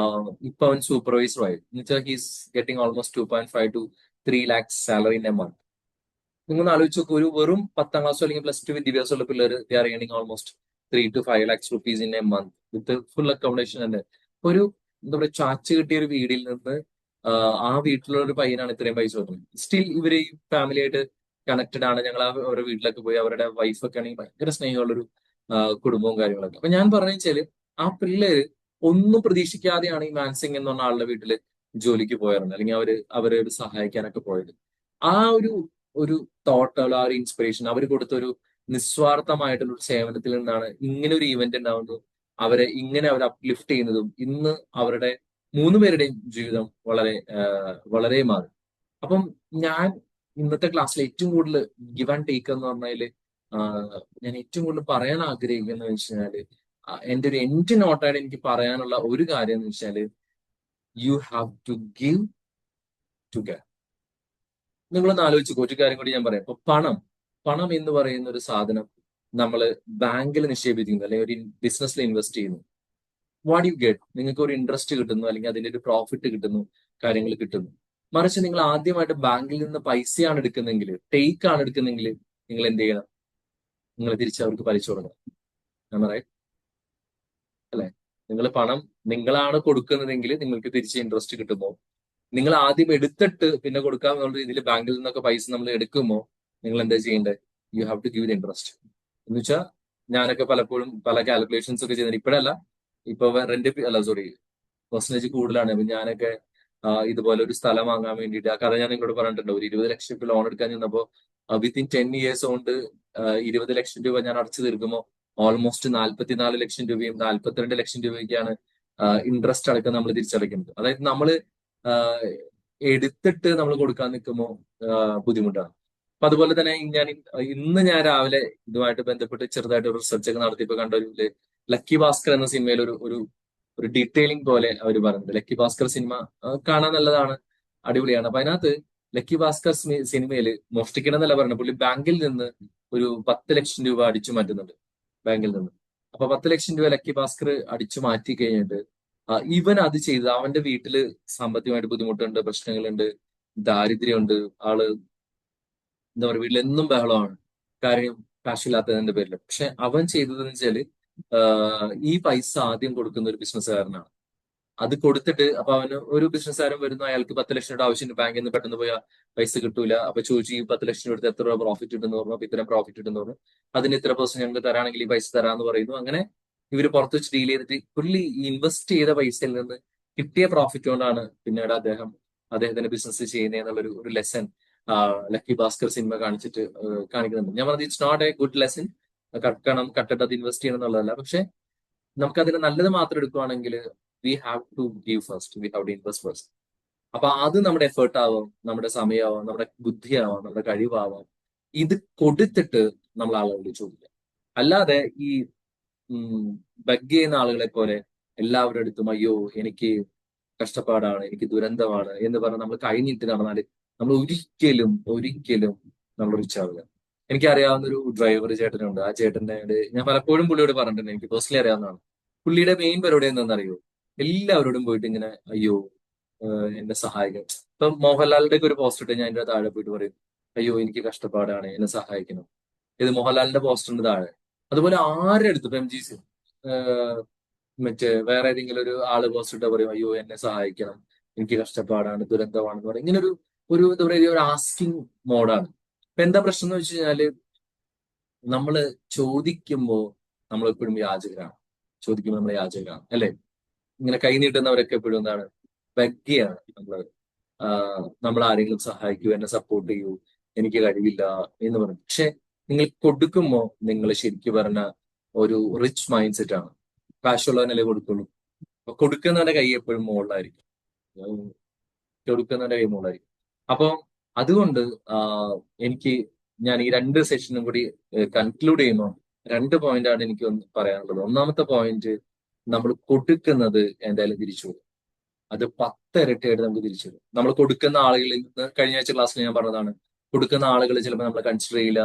ഇപ്പൊ അവൻ സൂപ്പർവൈസറായി. എന്നുവെച്ചാൽ he's getting almost 2.5 to 3 lakhs salary in A month. നിങ്ങൾ ആലോചിച്ച് നോക്കൂ, ഒരു വെറും 10ാം ക്ലാസ്സോ അല്ലെങ്കിൽ +2 വിദ്യാഭ്യാസമുള്ള പിള്ളേർ they are earning almost 3 to 5 lakhs rupees in A month with full accommodation തന്നെ. ഒരു എന്താ പറയുക, ചാച്ച് കിട്ടിയ ഒരു വീടിൽ നിന്ന് ആ വീട്ടിലുള്ള ഒരു പയ്യനാണ് ഇത്രയും പൈസ കൊടുക്കുന്നത്. സ്റ്റിൽ ഇവര് ഈ ഫാമിലി ആയിട്ട് കണക്റ്റഡ് ആണ്. ഞങ്ങൾ അവരുടെ വീട്ടിലൊക്കെ പോയി, അവരുടെ വൈഫൊക്കെ ആണെങ്കിൽ ഭയങ്കര സ്നേഹമുള്ളൊരു കുടുംബവും കാര്യങ്ങളൊക്കെ. അപ്പൊ ഞാൻ പറഞ്ഞു വെച്ചാല്, ആ പിള്ളേര് ഒന്നും പ്രതീക്ഷിക്കാതെയാണ് ഈ മാൻസിംഗ് എന്ന് പറഞ്ഞ ആളുടെ വീട്ടില് ജോലിക്ക് പോയാറുണ്ട്, അല്ലെങ്കിൽ അവരെ ഒരു സഹായിക്കാനൊക്കെ പോയത്. ആ ഒരു ഒരു തോട്ട്, ആ ഒരു ഇൻസ്പിറേഷൻ, അവർ കൊടുത്ത ഒരു നിസ്വാർത്ഥമായിട്ടുള്ള ഒരു സേവനത്തിൽ നിന്നാണ് ഇങ്ങനെ ഒരു ഇവന്റ് ഉണ്ടാവുന്നതും അവർ അപ്ലിഫ്റ്റ് ചെയ്യുന്നതും. ഇന്ന് അവരുടെ 3 പേരുടെയും ജീവിതം വളരെ മാറി. അപ്പം ഞാൻ ഇന്നത്തെ ക്ലാസ്സിൽ ഏറ്റവും കൂടുതൽ ഗിവ് ആൻഡ് ടേക്ക് എന്ന് പറഞ്ഞാല്, ഞാൻ ഏറ്റവും കൂടുതൽ പറയാൻ ആഗ്രഹിക്കുന്നത് വെച്ച് കഴിഞ്ഞാല്, എന്റെ ഒരു എൻഡ് നോട്ടായിട്ട് എനിക്ക് പറയാനുള്ള ഒരു കാര്യം എന്ന് വെച്ചാല്, you have to give to get. നിങ്ങളൊന്ന് ആലോചിച്ചു, ഒരു കാര്യം കൂടി ഞാൻ പറയാം. ഇപ്പൊ പണം എന്ന് പറയുന്ന ഒരു സാധനം നമ്മൾ ബാങ്കിൽ നിക്ഷേപിക്കുന്നു, അല്ലെങ്കിൽ ഒരു ബിസിനസ്സിൽ ഇൻവെസ്റ്റ് ചെയ്യുന്നു. What you get? നിങ്ങൾക്ക് ഒരു ഇൻട്രസ്റ്റ് കിട്ടുന്നു, അല്ലെങ്കിൽ അതിന്റെ ഒരു പ്രോഫിറ്റ് കിട്ടുന്നു, കാര്യങ്ങൾ കിട്ടുന്നു. മറിച്ച് നിങ്ങൾ ആദ്യമായിട്ട് ബാങ്കിൽ നിന്ന് പൈസയാണ് എടുക്കുന്നെങ്കിൽ, ടേക്ക് ആണ് എടുക്കുന്നെങ്കിൽ, നിങ്ങൾ എന്ത് ചെയ്യണം? നിങ്ങൾ തിരിച്ച് അവർക്ക് പലിശ കൊടുക്കണം. റൈറ്റ് അല്ലെ? നിങ്ങൾ പണം നിങ്ങളാണ് കൊടുക്കുന്നതെങ്കിൽ നിങ്ങൾക്ക് തിരിച്ച് ഇൻട്രസ്റ്റ് കിട്ടുമോ? നിങ്ങൾ ആദ്യം എടുത്തിട്ട് പിന്നെ കൊടുക്കാം എന്നുള്ള രീതിയിൽ ബാങ്കിൽ നിന്നൊക്കെ പൈസ നമ്മൾ എടുക്കുമ്പോൾ നിങ്ങൾ എന്താ ചെയ്യേണ്ടത്? You have to give the interest. എന്ന് വെച്ചാൽ ഞാനൊക്കെ പലപ്പോഴും പല കാൽക്കുലേഷൻസ് ഒക്കെ ചെയ്യുന്നത് ഇപ്പോഴല്ല, ഇപ്പൊ റെന്റ് അല്ല സോറി പെർസെന്റേജ് കൂടുതലാണ്. അപ്പൊ ഞാനൊക്കെ ഇതുപോലെ ഒരു സ്ഥലം വാങ്ങാൻ വേണ്ടിയിട്ട്, ആ കഥ ഞാൻ നിങ്ങളോട് പറഞ്ഞിട്ടുണ്ട്. ഒരു 20 ലക്ഷം രൂപ ലോൺ എടുക്കാൻ ചെന്നപ്പോ വിത്തിൻ 10 ഇയേഴ്സ് കൊണ്ട് 20 ലക്ഷം രൂപ ഞാൻ അടച്ചു തീർക്കുമ്പോൾ ഓൾമോസ്റ്റ് 44 ലക്ഷം രൂപയും 42 ലക്ഷം രൂപയ്ക്കാണ് ഇൻട്രസ്റ്റ് അടക്കം നമ്മൾ തിരിച്ചടയ്ക്കുന്നത്. അതായത് നമ്മൾ എടുത്തിട്ട് നമ്മൾ കൊടുക്കാൻ നിൽക്കുമ്പോൾ ബുദ്ധിമുട്ടാണ്. അപ്പൊ അതുപോലെ തന്നെ ഇന്ന് ഞാൻ രാവിലെ ഇതുമായിട്ട് ബന്ധപ്പെട്ട് ചെറുതായിട്ട് ഒരു റിസർച്ച് ഒക്കെ നടത്തിയപ്പോൾ കണ്ട ഒരു ലക്കി ഭാസ്കർ എന്ന സിനിമയിൽ ഒരു ഡീറ്റെയിലിംഗ് പോലെ അവർ പറഞ്ഞത്. ലക്കി ഭാസ്കർ സിനിമ കാണാൻ നല്ലതാണ്, അടിപൊളിയാണ്. അപ്പൊ അതിനകത്ത് ലക്കി ഭാസ്കർ സിനിമയിൽ മോഷ്ടിക്കണം എന്നല്ല പറഞ്ഞത്, പുള്ളി ബാങ്കിൽ നിന്ന് ഒരു 10 ലക്ഷം രൂപ അടിച്ചു മാറ്റുന്നുണ്ട് ബാങ്കിൽ നിന്ന്. അപ്പൊ 10 ലക്ഷം രൂപ ലക്കി ഭാസ്കർ അടിച്ചു മാറ്റി കഴിഞ്ഞിട്ട് ഇവൻ അത് ചെയ്ത് അവന്റെ വീട്ടില് സാമ്പത്തികമായിട്ട് ബുദ്ധിമുട്ടുണ്ട്, പ്രശ്നങ്ങളുണ്ട്, ദാരിദ്ര്യമുണ്ട്. ആള് എന്താ പറയുക, വീട്ടിലെന്നും ബഹളമാണ്, കാര്യം കാശില്ലാത്തതിന്റെ പേരിൽ. പക്ഷെ അവൻ ചെയ്തതെന്ന് വെച്ചാല് ഈ പൈസ ആദ്യം കൊടുക്കുന്ന ഒരു ബിസിനസ്സുകാരനാണ്. അത് കൊടുത്തിട്ട് അപ്പൊ അവന് ഒരു ബിസിനസ്സുകാരൻ വരുന്നു, അയാൾക്ക് 10 ലക്ഷം രൂപ ആവശ്യമുണ്ട്, ബാങ്കിൽ നിന്ന് പെട്ടെന്ന് പോയാൽ പൈസ കിട്ടൂല. അപ്പൊ ചോദിച്ചു ഈ 10 ലക്ഷം രൂപ എടുത്ത് എത്ര രൂപ പ്രോഫിറ്റ് കിട്ടുന്നു പറഞ്ഞു. അപ്പൊ ഇത്രയും പ്രോഫിറ്റ് കിട്ടുന്നു പറഞ്ഞു. അതിന് ഇത്ര പെർസെന്റ് ഞങ്ങൾക്ക് തരാണെങ്കിൽ ഈ പൈസ തരാന്ന് പറയുന്നു. അങ്ങനെ ഇവര് പുറത്ത് വെച്ച് ഡീൽ ചെയ്തിട്ട് പുള്ളി ഇൻവെസ്റ്റ് ചെയ്ത പൈസയിൽ നിന്ന് കിട്ടിയ പ്രോഫിറ്റ് കൊണ്ടാണ് പിന്നീട് അദ്ദേഹത്തിന്റെ ബിസിനസ് ചെയ്യുന്നതെന്നുള്ളൊരു ഒരു ലെസൺ ലക്കി ഭാസ്കർ സിനിമ കാണിക്കുന്നുണ്ട്. ഞാൻ പറഞ്ഞത് it's not a good lesson, കട്ടിട്ട് അത് ഇൻവെസ്റ്റ് ചെയ്യണം എന്നുള്ളതല്ല. പക്ഷെ നമുക്ക് അതിന് നല്ലത് മാത്രം എടുക്കുവാണെങ്കിൽ we have to give first, we have to invest first. അപ്പൊ അത് നമ്മുടെ എഫേർട്ട് ആവാം, നമ്മുടെ സമയമാവാം, നമ്മുടെ ബുദ്ധിയാവാം, നമ്മുടെ കഴിവാവാം. ഇത് കൊടുത്തിട്ട് നമ്മൾ ആളുകളോട് ചോദിക്കാം. അല്ലാതെ ഈ ബഗ് ചെയ്യുന്ന ആളുകളെ പോലെ എല്ലാവരുടെ അടുത്തും അയ്യോ എനിക്ക് കഷ്ടപ്പാടാണ്, എനിക്ക് ദുരന്തമാണ് എന്ന് പറഞ്ഞ് നമ്മൾ കഴിഞ്ഞിട്ട് നടന്നാൽ നമ്മൾ ഒരിക്കലും നമ്മൾ റിച്ച് ആവില്ല. എനിക്കറിയാവുന്ന ഒരു ഡ്രൈവർ ചേട്ടനുണ്ട്. ആ ചേട്ടന്റെ ഞാൻ പലപ്പോഴും പുള്ളിയോട് പറഞ്ഞിട്ടുണ്ട്, എനിക്ക് പേഴ്സണലി അറിയാവുന്നതാണ്. പുള്ളിയുടെ മെയിൻ പരിപാടി എന്താണെന്നറിയോ? എല്ലാവരോടും പോയിട്ട് ഇങ്ങനെ അയ്യോ എന്നെ സഹായിക്കണം. ഇപ്പൊ മോഹൻലാലിന്റെ ഒക്കെ ഒരു പോസ്റ്റ് ഇട്ട് ഞാൻ അതിന്റെ താഴെ പോയിട്ട് പറയും അയ്യോ എനിക്ക് കഷ്ടപ്പാടാണ്, എന്നെ സഹായിക്കണം. ഇത് മോഹൻലാലിന്റെ പോസ്റ്ററിന്റെ താഴെ. അതുപോലെ ആരുടെ അടുത്ത് ഇപ്പൊ MG മറ്റേ വേറെ ഏതെങ്കിലും ഒരു ആള് പോസ്റ്റ് ഇട്ടാ പറയും അയ്യോ എന്നെ സഹായിക്കണം, എനിക്ക് കഷ്ടപ്പാടാണ്, ദുരന്തമാണെന്ന് പറയും. ഇങ്ങനെ ഒരു എന്താ പറയുക, ഒരു ആസ്കിങ് മോഡാണ്. ഇപ്പൊ എന്താ പ്രശ്നം എന്ന് വെച്ച് കഴിഞ്ഞാല് നമ്മള് ചോദിക്കുമ്പോ നമ്മൾ എപ്പോഴും യാചകരാണ്, അല്ലെ? ഇങ്ങനെ കൈ നീട്ടുന്നവരൊക്കെ എപ്പോഴും എന്താണ്, ബഗ്ഗിയാണ്. നമ്മൾ ആരെങ്കിലും സഹായിക്കൂ, എന്നെ സപ്പോർട്ട് ചെയ്യൂ, എനിക്ക് കഴിവില്ല എന്ന് പറയും. പക്ഷെ നിങ്ങൾ കൊടുക്കുമ്പോ നിങ്ങൾ ശരിക്കും പറഞ്ഞ ഒരു റിച്ച് മൈൻഡ് സെറ്റ് ആണ്. കാശുള്ളവനല്ലേ കൊടുക്കുള്ളൂ. അപ്പൊ കൊടുക്കുന്നവന്റെ കൈ എപ്പോഴും മുകളിലായിരിക്കും. അപ്പൊ അതുകൊണ്ട് ഞാൻ ഈ 2 സെഷനും കൂടി കൺക്ലൂഡ് ചെയ്യുമ്പോൾ 2 പോയിന്റാണ് എനിക്ക് പറയാനുള്ളത്. ഒന്നാമത്തെ പോയിന്റ്, നമ്മൾ കൊടുക്കുന്നത് എന്തായാലും തിരിച്ചു വരും. അത് 10 ഇരട്ടിയായിട്ട് നമുക്ക് തിരിച്ചു വരും. നമ്മൾ കൊടുക്കുന്ന ആളുകളിൽ നിന്ന്, കഴിഞ്ഞ ആഴ്ച ക്ലാസ്സിൽ ഞാൻ പറഞ്ഞതാണ്, കൊടുക്കുന്ന ആളുകൾ ചിലപ്പോൾ നമ്മളെ കൺസിഡർ ചെയ്യില്ല,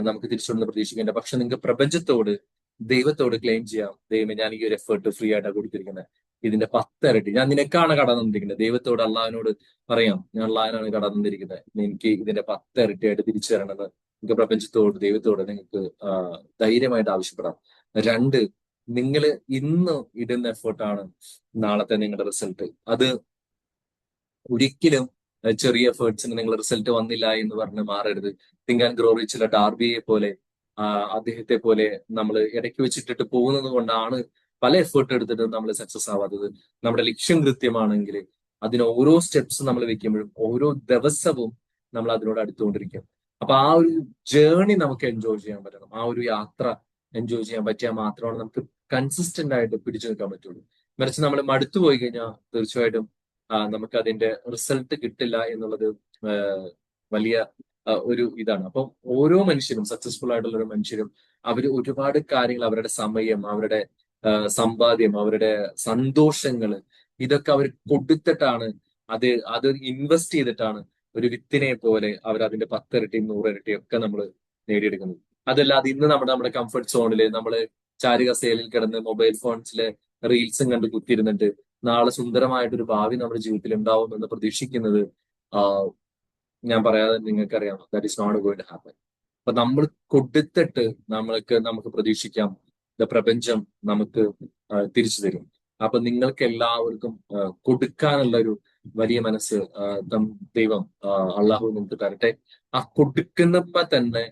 നമുക്ക് തിരിച്ചുകൊണ്ടെന്ന് പ്രതീക്ഷിക്കേണ്ട. പക്ഷെ നിങ്ങൾക്ക് പ്രപഞ്ചത്തോട്, ദൈവത്തോട് ക്ലെയിം ചെയ്യാം, ദൈവമേ ഞാൻ ഈ ഒരു എഫേർട്ട് ഫ്രീ ആയിട്ടാണ് കൊടുത്തിരിക്കുന്നത്, ഇതിന്റെ 10 ഇരട്ടി ഞാൻ നിനക്കാണ് കടം തന്നിരിക്കുന്നത്. ദൈവത്തോട്, അള്ളാഹിനോട് പറയാം, ഞാൻ അള്ളാഹിനാണ് കടം തന്നിരിക്കുന്നത്, എനിക്ക് ഇതിന്റെ 10 ഇരട്ടിയായിട്ട് തിരിച്ചു തരണമെന്ന് നിങ്ങൾക്ക് പ്രപഞ്ചത്തോട്, ദൈവത്തോട് നിങ്ങൾക്ക് ധൈര്യമായിട്ട് ആവശ്യപ്പെടാം. 2, നിങ്ങൾ ഇന്ന് ഇടുന്ന എഫേർട്ടാണ് നാളത്തെ നിങ്ങളുടെ റിസൾട്ട്. അത് ഒരിക്കലും ചെറിയ എഫേർട്സിന് നിങ്ങൾ റിസൾട്ട് വന്നില്ല എന്ന് പറഞ്ഞ് മാറരുത്. തിങ്ക് ആൻഡ് ഗ്രോ റിച്ചിലെ ഡാർബിയെ പോലെ, അദ്ദേഹത്തെ പോലെ നമ്മൾ ഇടയ്ക്ക് വെച്ചിട്ടിട്ട് പോകുന്നത് കൊണ്ടാണ് പല എഫേർട്ട് എടുത്തിട്ട് നമ്മൾ സക്സസ് ആവാത്തത്. നമ്മുടെ ലക്ഷ്യം കൃത്യമാണെങ്കിൽ അതിന് ഓരോ സ്റ്റെപ്സ് നമ്മൾ വെക്കുമ്പോഴും ഓരോ ദിവസവും നമ്മൾ അതിനോട് അടുത്തുകൊണ്ടിരിക്കും. അപ്പൊ ആ ഒരു ജേർണി നമുക്ക് എൻജോയ് ചെയ്യാൻ പറ്റണം. ആ ഒരു യാത്ര എൻജോയ് ചെയ്യാൻ പറ്റിയാൽ മാത്രമാണ് നമുക്ക് കൺസിസ്റ്റന്റ് ആയിട്ട് പിടിച്ചു നിൽക്കാൻ പറ്റുള്ളൂ. മറിച്ച് നമ്മൾ മടുത്തു പോയി കഴിഞ്ഞാൽ തീർച്ചയായിട്ടും നമുക്ക് അതിന്റെ റിസൾട്ട് കിട്ടില്ല എന്നുള്ളത് വലിയ ഒരു ഇതാണ്. അപ്പം ഓരോ മനുഷ്യരും, സക്സസ്ഫുൾ ആയിട്ടുള്ള ഒരു മനുഷ്യരും, അവര് ഒരുപാട് കാര്യങ്ങൾ, അവരുടെ സമയം, അവരുടെ സമ്പാദ്യം, അവരുടെ സന്തോഷങ്ങൾ, ഇതൊക്കെ അവർ കൊടുത്തിട്ടാണ്, അത് ഇൻവെസ്റ്റ് ചെയ്തിട്ടാണ് ഒരു വിത്തിനെ പോലെ അവർ അതിന്റെ 10 ഇരട്ടിയും 100 ഇരട്ടിയും ഒക്കെ നമ്മൾ നേടിയെടുക്കുന്നത്. അതല്ലാതെ ഇന്ന് നമ്മുടെ കംഫർട്ട് സോണില് നമ്മള് ചാരുകസേലിൽ കിടന്ന് മൊബൈൽ ഫോൺസിലെ റീൽസും കണ്ട് കുത്തിയിരുന്നിട്ട് നാളെ സുന്ദരമായിട്ടൊരു ഭാവി നമ്മുടെ ജീവിതത്തിൽ ഉണ്ടാവും എന്ന് പ്രതീക്ഷിക്കുന്നത്, ഞാൻ പറയാതെ നിങ്ങൾക്കറിയാം, that is not going to happen. അപ്പൊ നമ്മൾ കൊടുത്തിട്ട് നമുക്ക് പ്രതീക്ഷിക്കാം പ്രപഞ്ചം നമുക്ക് തിരിച്ചു തരും. അപ്പൊ നിങ്ങൾക്ക് എല്ലാവർക്കും കൊടുക്കാനുള്ള ഒരു വലിയ മനസ്സ് ദൈവം അള്ളാഹു നിങ്ങൾക്ക് തരട്ടെ. ആ കൊടുക്കുന്നപ്പോ തന്നെ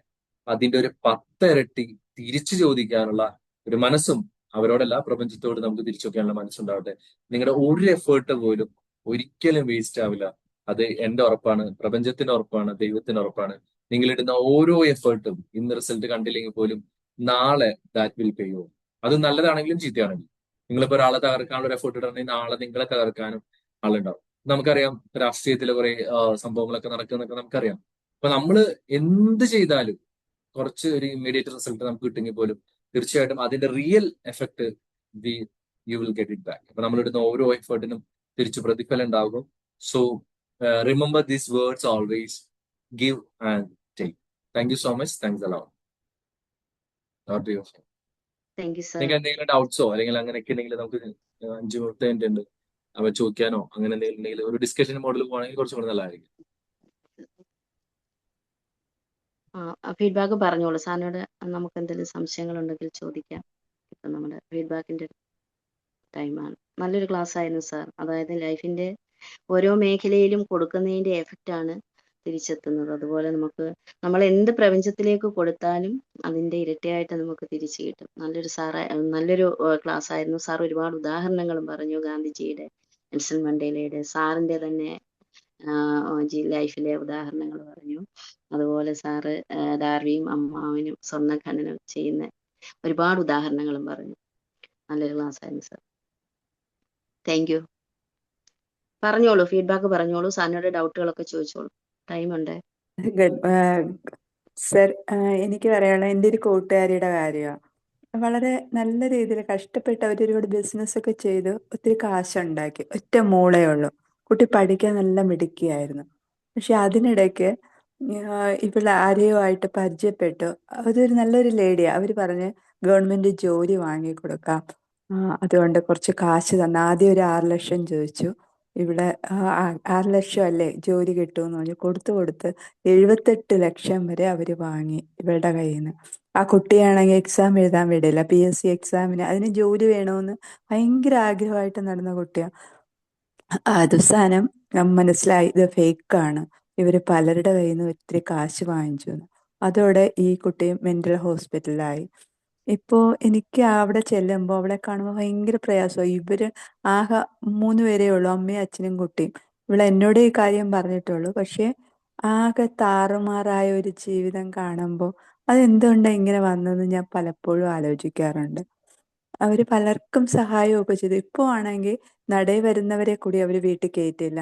അതിന്റെ ഒരു 10 ഇരട്ടി തിരിച്ചു ചോദിക്കാനുള്ള ഒരു മനസ്സും അവരോടല്ല പ്രപഞ്ചത്തോട് നമുക്ക് തിരിച്ചു വെക്കാനുള്ള മനസ്സുണ്ടാവട്ടെ. നിങ്ങളുടെ ഒരു എഫേർട്ട് പോലും ഒരിക്കലും വേസ്റ്റ് ആവില്ല. അത് എന്റെ ഉറപ്പാണ്, പ്രപഞ്ചത്തിന്റെ ഉറപ്പാണ്, ദൈവത്തിന്റെ ഉറപ്പാണ്. നിങ്ങളിടുന്ന ഓരോ എഫേർട്ടും ഇന്ന് റിസൾട്ട് കണ്ടില്ലെങ്കിൽ പോലും നാളെ ദാറ്റ് വിൽ പേ യു. അത് നല്ലതാണെങ്കിലും ചീത്തയാണെങ്കിലും. നിങ്ങളിപ്പോ ഒരാളെ തകർക്കാനുള്ള ഒരു എഫേർട്ട് ഇടണമെങ്കിൽ നാളെ നിങ്ങളെ തകർക്കാനും ആളുണ്ടാവും. നമുക്കറിയാം രാഷ്ട്രീയത്തിലെ കുറെ സംഭവങ്ങളൊക്കെ നടക്കുന്നൊക്കെ നമുക്കറിയാം. അപ്പൊ നമ്മള് എന്ത് ചെയ്താലും കുറച്ച് ഒരു ഇമ്മീഡിയറ്റ് റിസൾട്ട് നമുക്ക് കിട്ടുമെങ്കിൽ പോലും തീർച്ചയായിട്ടും അതിന്റെ real effect we you will get it back. അപ്പൊ നമ്മളിടുന്ന ഓരോ എഫേർട്ടിനും തിരിച്ചു പ്രതിഫലം ഉണ്ടാകും. So remember these words always, give and take. Thank you so much. Thanks a lot.
Thank you sir.
നിങ്ങൾക്ക് എന്തെങ്കിലും ഡൗട്ട്സോ അല്ലെങ്കിൽ അങ്ങനെയൊക്കെ ഉണ്ടെങ്കിൽ നമുക്ക് 5 മിനിറ്റ് ഉണ്ട് അവ ചോദിക്കാനോ അങ്ങനെ എന്തെങ്കിലും ഉണ്ടെങ്കിൽ ഒരു ഡിസ്കഷൻ മോഡിൽ പോകണമെങ്കിൽ കുറച്ചും കൂടി നല്ലതായിരിക്കും.
ഫീഡ്ബാക്ക് പറഞ്ഞോളൂ. സാറിനോട് നമുക്ക് എന്തെങ്കിലും സംശയങ്ങൾ ഉണ്ടെങ്കിൽ ചോദിക്കാം. ഇപ്പം നമ്മുടെ ഫീഡ്ബാക്കിന്റെ ടൈമാണ്. നല്ലൊരു ക്ലാസ് ആയിരുന്നു സാർ. അതായത് ലൈഫിന്റെ ഓരോ മേഖലയിലും കൊടുക്കുന്നതിന്റെ എഫക്റ്റ് ആണ് തിരിച്ചെത്തുന്നത്. അതുപോലെ നമ്മൾ എന്ത് പ്രപഞ്ചത്തിലേക്ക് കൊടുത്താലും അതിന്റെ ഇരട്ടിയായിട്ട് നമുക്ക് തിരിച്ചു കിട്ടും. നല്ലൊരു ക്ലാസ് ആയിരുന്നു സാർ. ഒരുപാട് ഉദാഹരണങ്ങളും പറഞ്ഞു. ഗാന്ധിജിയുടെ, നെൽസൺ മണ്ടേലയുടെ, സാറിന്റെ തന്നെ ലൈഫിലെ ഉദാഹരണങ്ങൾ പറഞ്ഞു. അതുപോലെ സാറ് ഡാർവിയും അമ്മാവനും സ്വർണ്ണ ചെയ്യുന്ന ഒരുപാട് ഉദാഹരണങ്ങളും പറഞ്ഞു. നല്ലൊരു ക്ലാസ് ആയിരുന്നു സാർ. Thank U. പറഞ്ഞോളൂ, ഫീഡ്ബാക്ക് പറഞ്ഞോളൂ. സാറിനോട് ഡൗട്ടുകളൊക്കെ ചോദിച്ചോളൂ. ടൈമുണ്ട്.
സർ, എനിക്ക് പറയാനുള്ളത് എൻ്റെ ഒരു കൂട്ടുകാരിയുടെ കാര്യമാണ്. വളരെ നല്ല രീതിയിൽ കഷ്ടപ്പെട്ട് അവരൊരുപാട് ബിസിനസ്സൊക്കെ ചെയ്ത് ഒത്തിരി കാശുണ്ടാക്കി. ഒറ്റ മോളേ ഉള്ളൂ. കുട്ടി പഠിക്കാൻ നല്ല മിടുക്കിയായിരുന്നു. പക്ഷെ അതിനിടയ്ക്ക് ഇവൾ ആരെയോ ആയിട്ട് പരിചയപ്പെട്ടു. അതൊരു നല്ലൊരു ലേഡിയാണ്. അവർ പറഞ്ഞ് ഗവൺമെൻറ് ജോലി വാങ്ങിക്കൊടുക്കാം, അതുകൊണ്ട് കുറച്ച് കാശ് തന്ന. ആദ്യം ഒരു 6 ലക്ഷം ചോദിച്ചു. ഇവിടെ 6 ലക്ഷം അല്ലേ ജോലി കിട്ടുമെന്ന് പറഞ്ഞ് കൊടുത്ത് 78 ലക്ഷം വരെ അവർ വാങ്ങി ഇവളുടെ കയ്യിൽ നിന്ന്. ആ കുട്ടിയാണെങ്കിൽ എക്സാം എഴുതാൻ വിടില്ല. PSC എക്സാമിന് അതിന് ജോലി വേണമെന്ന് ഭയങ്കര ആഗ്രഹമായിട്ട് നടന്ന കുട്ടിയാണ്. അവസാനം മനസ്സിലായി ഇത് ഫേക്കാണ്. ഇവർ പലരുടെ കയ്യിൽ നിന്ന് ഒത്തിരി കാശ് വാങ്ങിച്ചു. അതോടെ ഈ കുട്ടി മെന്റൽ ഹോസ്പിറ്റലിലായി. ഇപ്പോൾ എനിക്ക് അവിടെ ചെല്ലുമ്പോൾ അവളെ കാണുമ്പോൾ ഭയങ്കര പ്രയാസമായി. ഇവര് ആകെ 3 പേരേ ഉള്ളൂ, അമ്മയും അച്ഛനും കുട്ടിയും. എന്നോട് ഈ കാര്യം പറഞ്ഞിട്ടുള്ളൂ. പക്ഷേ ആകെ താറുമാറായ ഒരു ജീവിതം കാണുമ്പോൾ അതെന്തുകൊണ്ടാണ് ഇങ്ങനെ വന്നതെന്ന് ഞാൻ പലപ്പോഴും ആലോചിക്കാറുണ്ട്. അവർ പലർക്കും സഹായമൊക്കെ ചെയ്തു. ഇപ്പോൾ ആണെങ്കിൽ നടയിൽ വരുന്നവരെ കൂടി അവർ വീട്ടിൽ കയറ്റില്ല.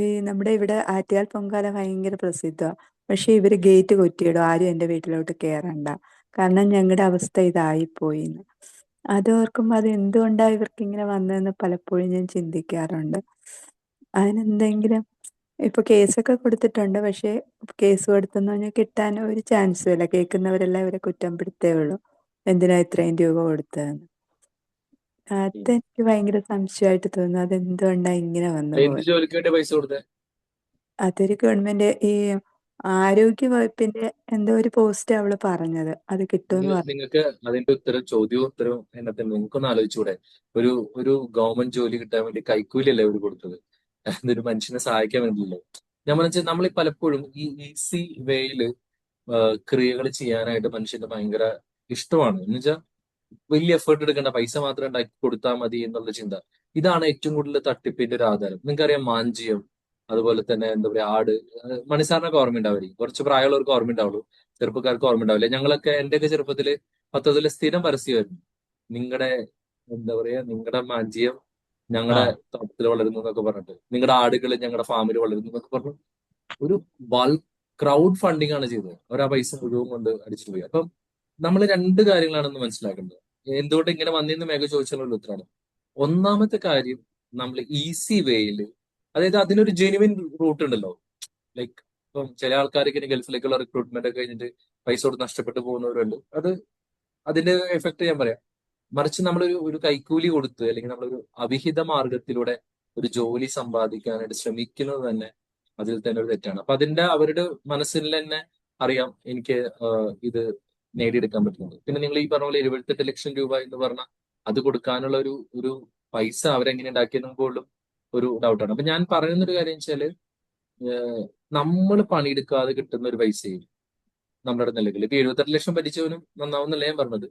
ഈ നമ്മുടെ ഇവിടെ ആറ്റുകാൽ പൊങ്കാല ഭയങ്കര പ്രസിദ്ധമാണ്. പക്ഷേ ഇവർ ഗേറ്റ് കുറ്റിയിടും, ആരും എൻ്റെ വീട്ടിലോട്ട് കയറണ്ട, കാരണം ഞങ്ങളുടെ അവസ്ഥ ഇതായിപ്പോയിന്ന്. അത് ഓർക്കുമ്പോൾ അത് എന്തുകൊണ്ടാണ് ഇവർക്ക് ഇങ്ങനെ വന്നതെന്ന് പലപ്പോഴും ഞാൻ ചിന്തിക്കാറുണ്ട്. അതിനെന്തെങ്കിലും ഇപ്പോൾ കേസൊക്കെ കൊടുത്തിട്ടുണ്ട്. പക്ഷേ കേസ് കൊടുത്തെന്ന് പറഞ്ഞാൽ കിട്ടാൻ ഒരു ചാൻസും ഇല്ല. കേൾക്കുന്നവരെല്ലാം ഇവരെ കുറ്റപ്പെടുത്തേ ഉള്ളൂ, എന്തിനാ ഇത്രയും രൂപ കൊടുത്തതെന്ന്. അതെനിക്ക് ഭയങ്കര സംശയമായിട്ട് തോന്നുന്നു. അതെന്തുകൊണ്ടാണ് ഇങ്ങനെ വന്നു
എന്ത്
പോയത്?
ജോലിക്ക് വേണ്ടി പൈസ കൊടുത്തേ?
അതൊരു ഗവൺമെന്റ് ഈ ആരോഗ്യ വകുപ്പിന്റെ എന്തോ ഒരു പോസ്റ്റ് അവള് പറഞ്ഞത്. അത് കിട്ടുമെന്ന് പറഞ്ഞു.
നിങ്ങൾക്ക് അതിന്റെ ചോദ്യവും ഉത്തരവും എന്നെ തന്നെ നിങ്ങൾക്കൊന്ന് ആലോചിച്ചൂടെ? ഒരു ഒരു ഗവൺമെന്റ് ജോലി കിട്ടാൻ വേണ്ടി കൈക്കൂലിയല്ലേ അവർ കൊടുത്തത്? അതൊരു മനുഷ്യനെ സഹായിക്കാൻ വേണ്ടിയല്ലോ. ഞാൻ വെച്ചാൽ നമ്മൾ പലപ്പോഴും ഈ ഈസി വേയില് ക്രിയകൾ ചെയ്യാനായിട്ട് മനുഷ്യന് ഭയങ്കര ഇഷ്ടമാണ്. എന്ന് വെച്ചാൽ വലിയ എഫേർട്ട് എടുക്കേണ്ട, പൈസ മാത്രം ഉണ്ടാക്കി കൊടുത്താൽ മതി എന്നുള്ള ചിന്ത. ഇതാണ് ഏറ്റവും കൂടുതൽ തട്ടിപ്പിന്റെ ഒരു ആധാരം. നിങ്ങൾക്കറിയാം മാഞ്ചിയം, അതുപോലെ തന്നെ എന്താ പറയാ ആട്. മണിസാറിനൊക്കെ ഓർമ്മ ഉണ്ടാവായിരിക്കും. കുറച്ച് പ്രായമുള്ളവർക്ക് ഓർമ്മ ഉണ്ടാവുള്ളൂ, ചെറുപ്പക്കാർക്ക് ഓർമ്മ ഉണ്ടാവില്ല. ഞങ്ങളൊക്കെ എന്റെയൊക്കെ ചെറുപ്പത്തില് പത്രത്തില് സ്ഥിരം പരസ്യമായിരുന്നു. നിങ്ങളുടെ എന്താ പറയാ നിങ്ങളുടെ മാഞ്ചിയം ഞങ്ങളുടെ തോട്ടത്തിൽ വളരുന്നു എന്നൊക്കെ പറഞ്ഞിട്ട്, നിങ്ങളുടെ ആടുകൾ ഞങ്ങളുടെ ഫാമിൽ വളരുന്നു എന്നൊക്കെ പറഞ്ഞു. ഒരു ബൾക്ക് ക്രൗഡ് ഫണ്ടിങ് ആണ് ചെയ്തത്. അവർ ആ പൈസ മുഴുവൻ കൊണ്ട് അടിച്ചിട്ട് പോയി. അപ്പം നമ്മൾ 2 കാര്യങ്ങളാണെന്ന് മനസ്സിലാക്കേണ്ടത്. എന്തുകൊണ്ട് ഇങ്ങനെ വന്നിന്ന് മേഘ ചോദിച്ചാലുള്ള ഉത്തരമാണ്. ഒന്നാമത്തെ കാര്യം, നമ്മൾ ഈസി വേയില്, അതായത് അതിനൊരു ജെനുവിൻ റൂട്ട് ഉണ്ടല്ലോ. ലൈക്ക് ഇപ്പം ചില ആൾക്കാർക്ക് ഇനി ഗൾഫിലേക്കുള്ള റിക്രൂട്ട്മെന്റ് ഒക്കെ കഴിഞ്ഞിട്ട് പൈസ കൊടുത്ത് നഷ്ടപ്പെട്ടു പോകുന്നവരുണ്ട്. അതിന്റെ എഫക്ട് ഞാൻ പറയാം. മറിച്ച് നമ്മളൊരു കൈക്കൂലി കൊടുത്ത് അല്ലെങ്കിൽ നമ്മളൊരു അവിഹിത മാർഗത്തിലൂടെ ഒരു ജോലി സമ്പാദിക്കാനായിട്ട് ശ്രമിക്കുന്നത് തന്നെ അതിൽ തന്നെ ഒരു തെറ്റാണ്. അപ്പൊ അവരുടെ മനസ്സിൽ തന്നെ അറിയാം എനിക്ക് ഇത് നേടിയെടുക്കാൻ പറ്റുന്നത്. പിന്നെ നിങ്ങൾ ഈ പറഞ്ഞ പോലെ 78 ലക്ഷം രൂപ എന്ന് പറഞ്ഞാൽ അത് കൊടുക്കാനുള്ള ഒരു പൈസ അവരെങ്ങനെ ഉണ്ടാക്കിയെന്നും പോലും ഒരു ഡൗട്ടാണ്. അപ്പൊ ഞാൻ പറയുന്ന ഒരു കാര്യം വെച്ചാല് നമ്മൾ പണിയെടുക്കാതെ കിട്ടുന്ന ഒരു പൈസയും നമ്മുടെ നിലവിൽ ഇപ്പൊ 78 ലക്ഷം ഭരിച്ചവനും നന്നാവുന്നല്ല ഞാൻ പറഞ്ഞത്.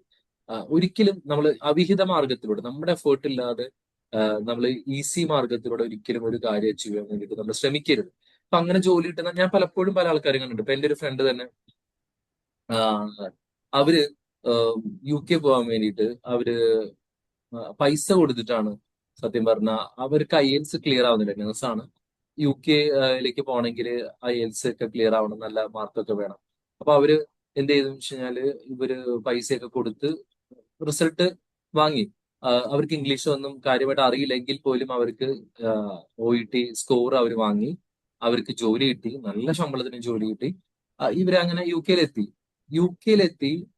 ഒരിക്കലും നമ്മൾ അവിഹിത മാർഗത്തിലൂടെ നമ്മുടെ എഫേർട്ട് ഇല്ലാതെ നമ്മൾ ഈസി മാർഗത്തിലൂടെ ഒരിക്കലും ഒരു കാര്യം അച്ചീവ് ചെയ്യാൻ വേണ്ടിയിട്ട് നമ്മൾ ശ്രമിക്കരുത്. അപ്പൊ അങ്ങനെ ജോലി കിട്ടുന്ന ഞാൻ പലപ്പോഴും പല ആൾക്കാരും കണ്ടിട്ടുണ്ട്. ഇപ്പൊ എന്റെ ഒരു ഫ്രണ്ട് തന്നെ അവര് UK പോകാൻ വേണ്ടിയിട്ട് അവര് പൈസ കൊടുത്തിട്ടാണ് സത്യം പറഞ്ഞ അവർക്ക് IELTS ക്ലിയർ ആവുന്നില്ല. നേഴ്സാണ്. UK പോകണമെങ്കിൽ IELTS ഒക്കെ ക്ലിയർ ആവണം, നല്ല മാർക്കൊക്കെ വേണം. അപ്പൊ അവര് എന്ത് ചെയ്തെന്ന് വെച്ച് കഴിഞ്ഞാല് ഇവര് പൈസയൊക്കെ കൊടുത്ത് റിസൾട്ട് വാങ്ങി. അവർക്ക് ഇംഗ്ലീഷ് ഒന്നും കാര്യമായിട്ട് അറിയില്ലെങ്കിൽ പോലും അവർക്ക് OET സ്കോർ അവർ വാങ്ങി. അവർക്ക് ജോലി കിട്ടി, നല്ല ശമ്പളത്തിന് ജോലി കിട്ടി. ഇവരങ്ങനെ UK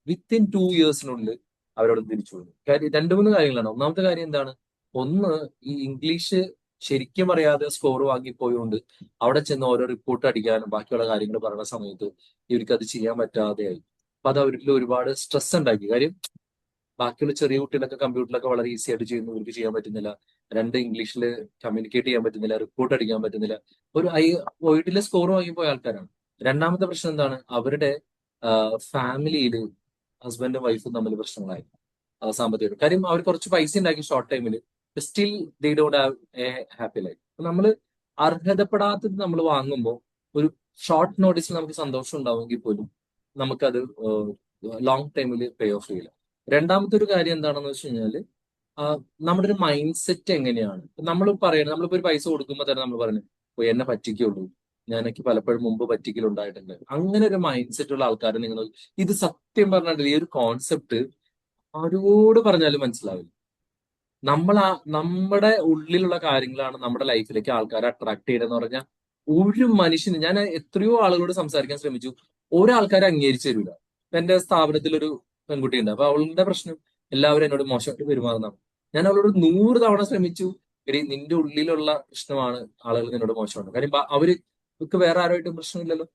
വിത്തിൻ 2 ഇയേഴ്സിനുള്ളിൽ അവരോട് തിരിച്ചു വന്നു. കാര്യം 2-3 കാര്യങ്ങളാണ്. ഒന്നാമത്തെ കാര്യം എന്താണ്, ഒന്ന് ഈ ഇംഗ്ലീഷ് ശരിക്കും അറിയാതെ സ്കോർ വാങ്ങിപ്പോയോണ്ട് അവിടെ ചെന്ന് ഓരോ റിപ്പോർട്ട് അടിക്കാനും ബാക്കിയുള്ള കാര്യങ്ങൾ പറയുന്ന സമയത്ത് ഇവർക്ക് അത് ചെയ്യാൻ പറ്റാതെയായി. അപ്പൊ അത് അവരിൽ ഒരുപാട് സ്ട്രെസ് ഉണ്ടാക്കി. കാര്യം ബാക്കിയുള്ള ചെറിയ കുട്ടികളൊക്കെ കമ്പ്യൂട്ടറിലൊക്കെ വളരെ ഈസി ആയിട്ട് ചെയ്യുന്നു, ഇവർക്ക് ചെയ്യാൻ പറ്റുന്നില്ല. ഇംഗ്ലീഷിൽ കമ്മ്യൂണിക്കേറ്റ് ചെയ്യാൻ പറ്റുന്നില്ല, റിപ്പോർട്ട് അടിക്കാൻ പറ്റുന്നില്ല. ഒരു OET സ്കോർ വാങ്ങിപ്പോയ ആൾക്കാരാണ്. രണ്ടാമത്തെ പ്രശ്നം എന്താണ്, അവരുടെ ഫാമിലിയിൽ ഹസ്ബൻഡും വൈഫും തമ്മിൽ പ്രശ്നങ്ങളായി സാമ്പത്തികമായിട്ട്. കാര്യം അവർ കുറച്ച് പൈസ ഉണ്ടാക്കി ഷോർട്ട് ടൈമിൽ, still they don't have A happy life. നമ്മൾ അർഹതപ്പെടാത്തത് നമ്മൾ വാങ്ങുമ്പോൾ ഒരു ഷോർട്ട് നോട്ടീസിൽ നമുക്ക് സന്തോഷം ഉണ്ടാവുമെങ്കിൽ പോലും നമുക്കത് ലോങ് ടൈമിൽ പേ ഓഫ് ചെയ്യില്ല. രണ്ടാമത്തെ ഒരു കാര്യം എന്താണെന്ന് വെച്ച് കഴിഞ്ഞാല് നമ്മുടെ ഒരു മൈൻഡ് സെറ്റ് എങ്ങനെയാണ്. നമ്മൾ പറയുന്നത്, നമ്മളിപ്പോ ഒരു പൈസ കൊടുക്കുമ്പോൾ തന്നെ നമ്മൾ പറയുന്നത് എന്നെ പറ്റിക്കുള്ളൂ, ഞാനൊക്കെ പലപ്പോഴും മുമ്പ് പറ്റിക്കലുണ്ടായിട്ടുണ്ട്. അങ്ങനെ ഒരു മൈൻഡ് സെറ്റ് ഉള്ള ആൾക്കാരെ നിങ്ങൾ, ഇത് സത്യം പറഞ്ഞാൽ ഈ ഒരു കോൺസെപ്റ്റ് ആരോട് പറഞ്ഞാലും മനസ്സിലാവില്ല. നമ്മുടെ ഉള്ളിലുള്ള കാര്യങ്ങളാണ് നമ്മുടെ ലൈഫിലേക്ക് ആൾക്കാരെ അട്രാക്ട് ചെയ്യണമെന്ന് പറഞ്ഞാൽ ഒരു മനുഷ്യന്, ഞാൻ എത്രയോ ആളുകളോട് സംസാരിക്കാൻ ശ്രമിച്ചു, ഒരാൾക്കാരെ അംഗീകരിച്ചു തരില്ല. എന്റെ സ്ഥാപനത്തിൽ ഒരു പെൺകുട്ടി ഉണ്ട്. അപ്പൊ അവളുടെ പ്രശ്നം എല്ലാവരും എന്നോട് മോശമായിട്ട് പെരുമാറുന്നതാണ്. ഞാൻ അവളോട് 100 തവണ ശ്രമിച്ചു, എടി നിന്റെ ഉള്ളിലുള്ള പ്രശ്നമാണ് ആളുകൾ നിന്നോട് മോശമാണ്. കാര്യം അവർക്ക് വേറെ ആരുമായിട്ടും പ്രശ്നമില്ലല്ലോ.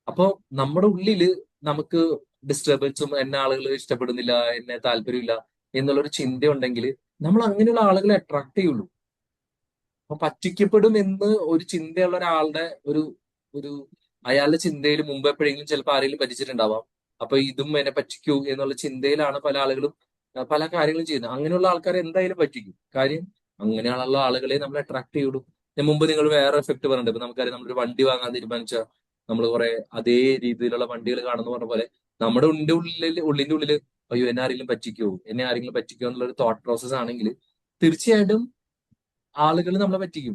അപ്പോ നമ്മുടെ ഉള്ളില് നമുക്ക് ഡിസ്റ്റർബൻസും, എന്നെ ആളുകൾ ഇഷ്ടപ്പെടുന്നില്ല, എന്നെ താല്പര്യമില്ല എന്നുള്ളൊരു ചിന്ത ഉണ്ടെങ്കിൽ നമ്മൾ അങ്ങനെയുള്ള ആളുകളെ അട്രാക്ട് ചെയ്യുള്ളൂ. അപ്പൊ പറ്റിക്കപ്പെടും എന്ന് ഒരു ചിന്തയുള്ള ഒരാളുടെ ഒരു ഒരു അയാളുടെ ചിന്തയിൽ മുമ്പ് എപ്പോഴെങ്കിലും ചിലപ്പോൾ ആരെങ്കിലും പറ്റിച്ചിട്ടുണ്ടാവാം. അപ്പൊ ഇതും എന്നെ പറ്റിക്കൂ എന്നുള്ള ചിന്തയിലാണ് പല ആളുകളും പല കാര്യങ്ങളും ചെയ്യുന്നത്. അങ്ങനെയുള്ള ആൾക്കാരെ എന്തായാലും പറ്റിക്കും. കാര്യം അങ്ങനെയുള്ള ആളുകളെ നമ്മൾ അട്രാക്ട് ചെയ്യുള്ളൂ. ഞാൻ മുമ്പ് നിങ്ങൾ വേറെ എഫക്ട് പറഞ്ഞിട്ടുണ്ട്. ഇപ്പൊ നമുക്കറിയാം, നമ്മളൊരു വണ്ടി വാങ്ങാൻ തീരുമാനിച്ചാൽ നമ്മൾ കുറെ അതേ രീതിയിലുള്ള വണ്ടികൾ കാണുന്ന പറഞ്ഞ പോലെ നമ്മുടെ ഉള്ളിന്റെ ഉള്ളില് അയ്യോ എന്നെ ആരെങ്കിലും പറ്റിക്കോ എന്നുള്ള ഒരു തോട്ട് പ്രോസസ് ആണെങ്കിൽ തീർച്ചയായിട്ടും ആളുകൾ നമ്മളെ പറ്റിക്കും.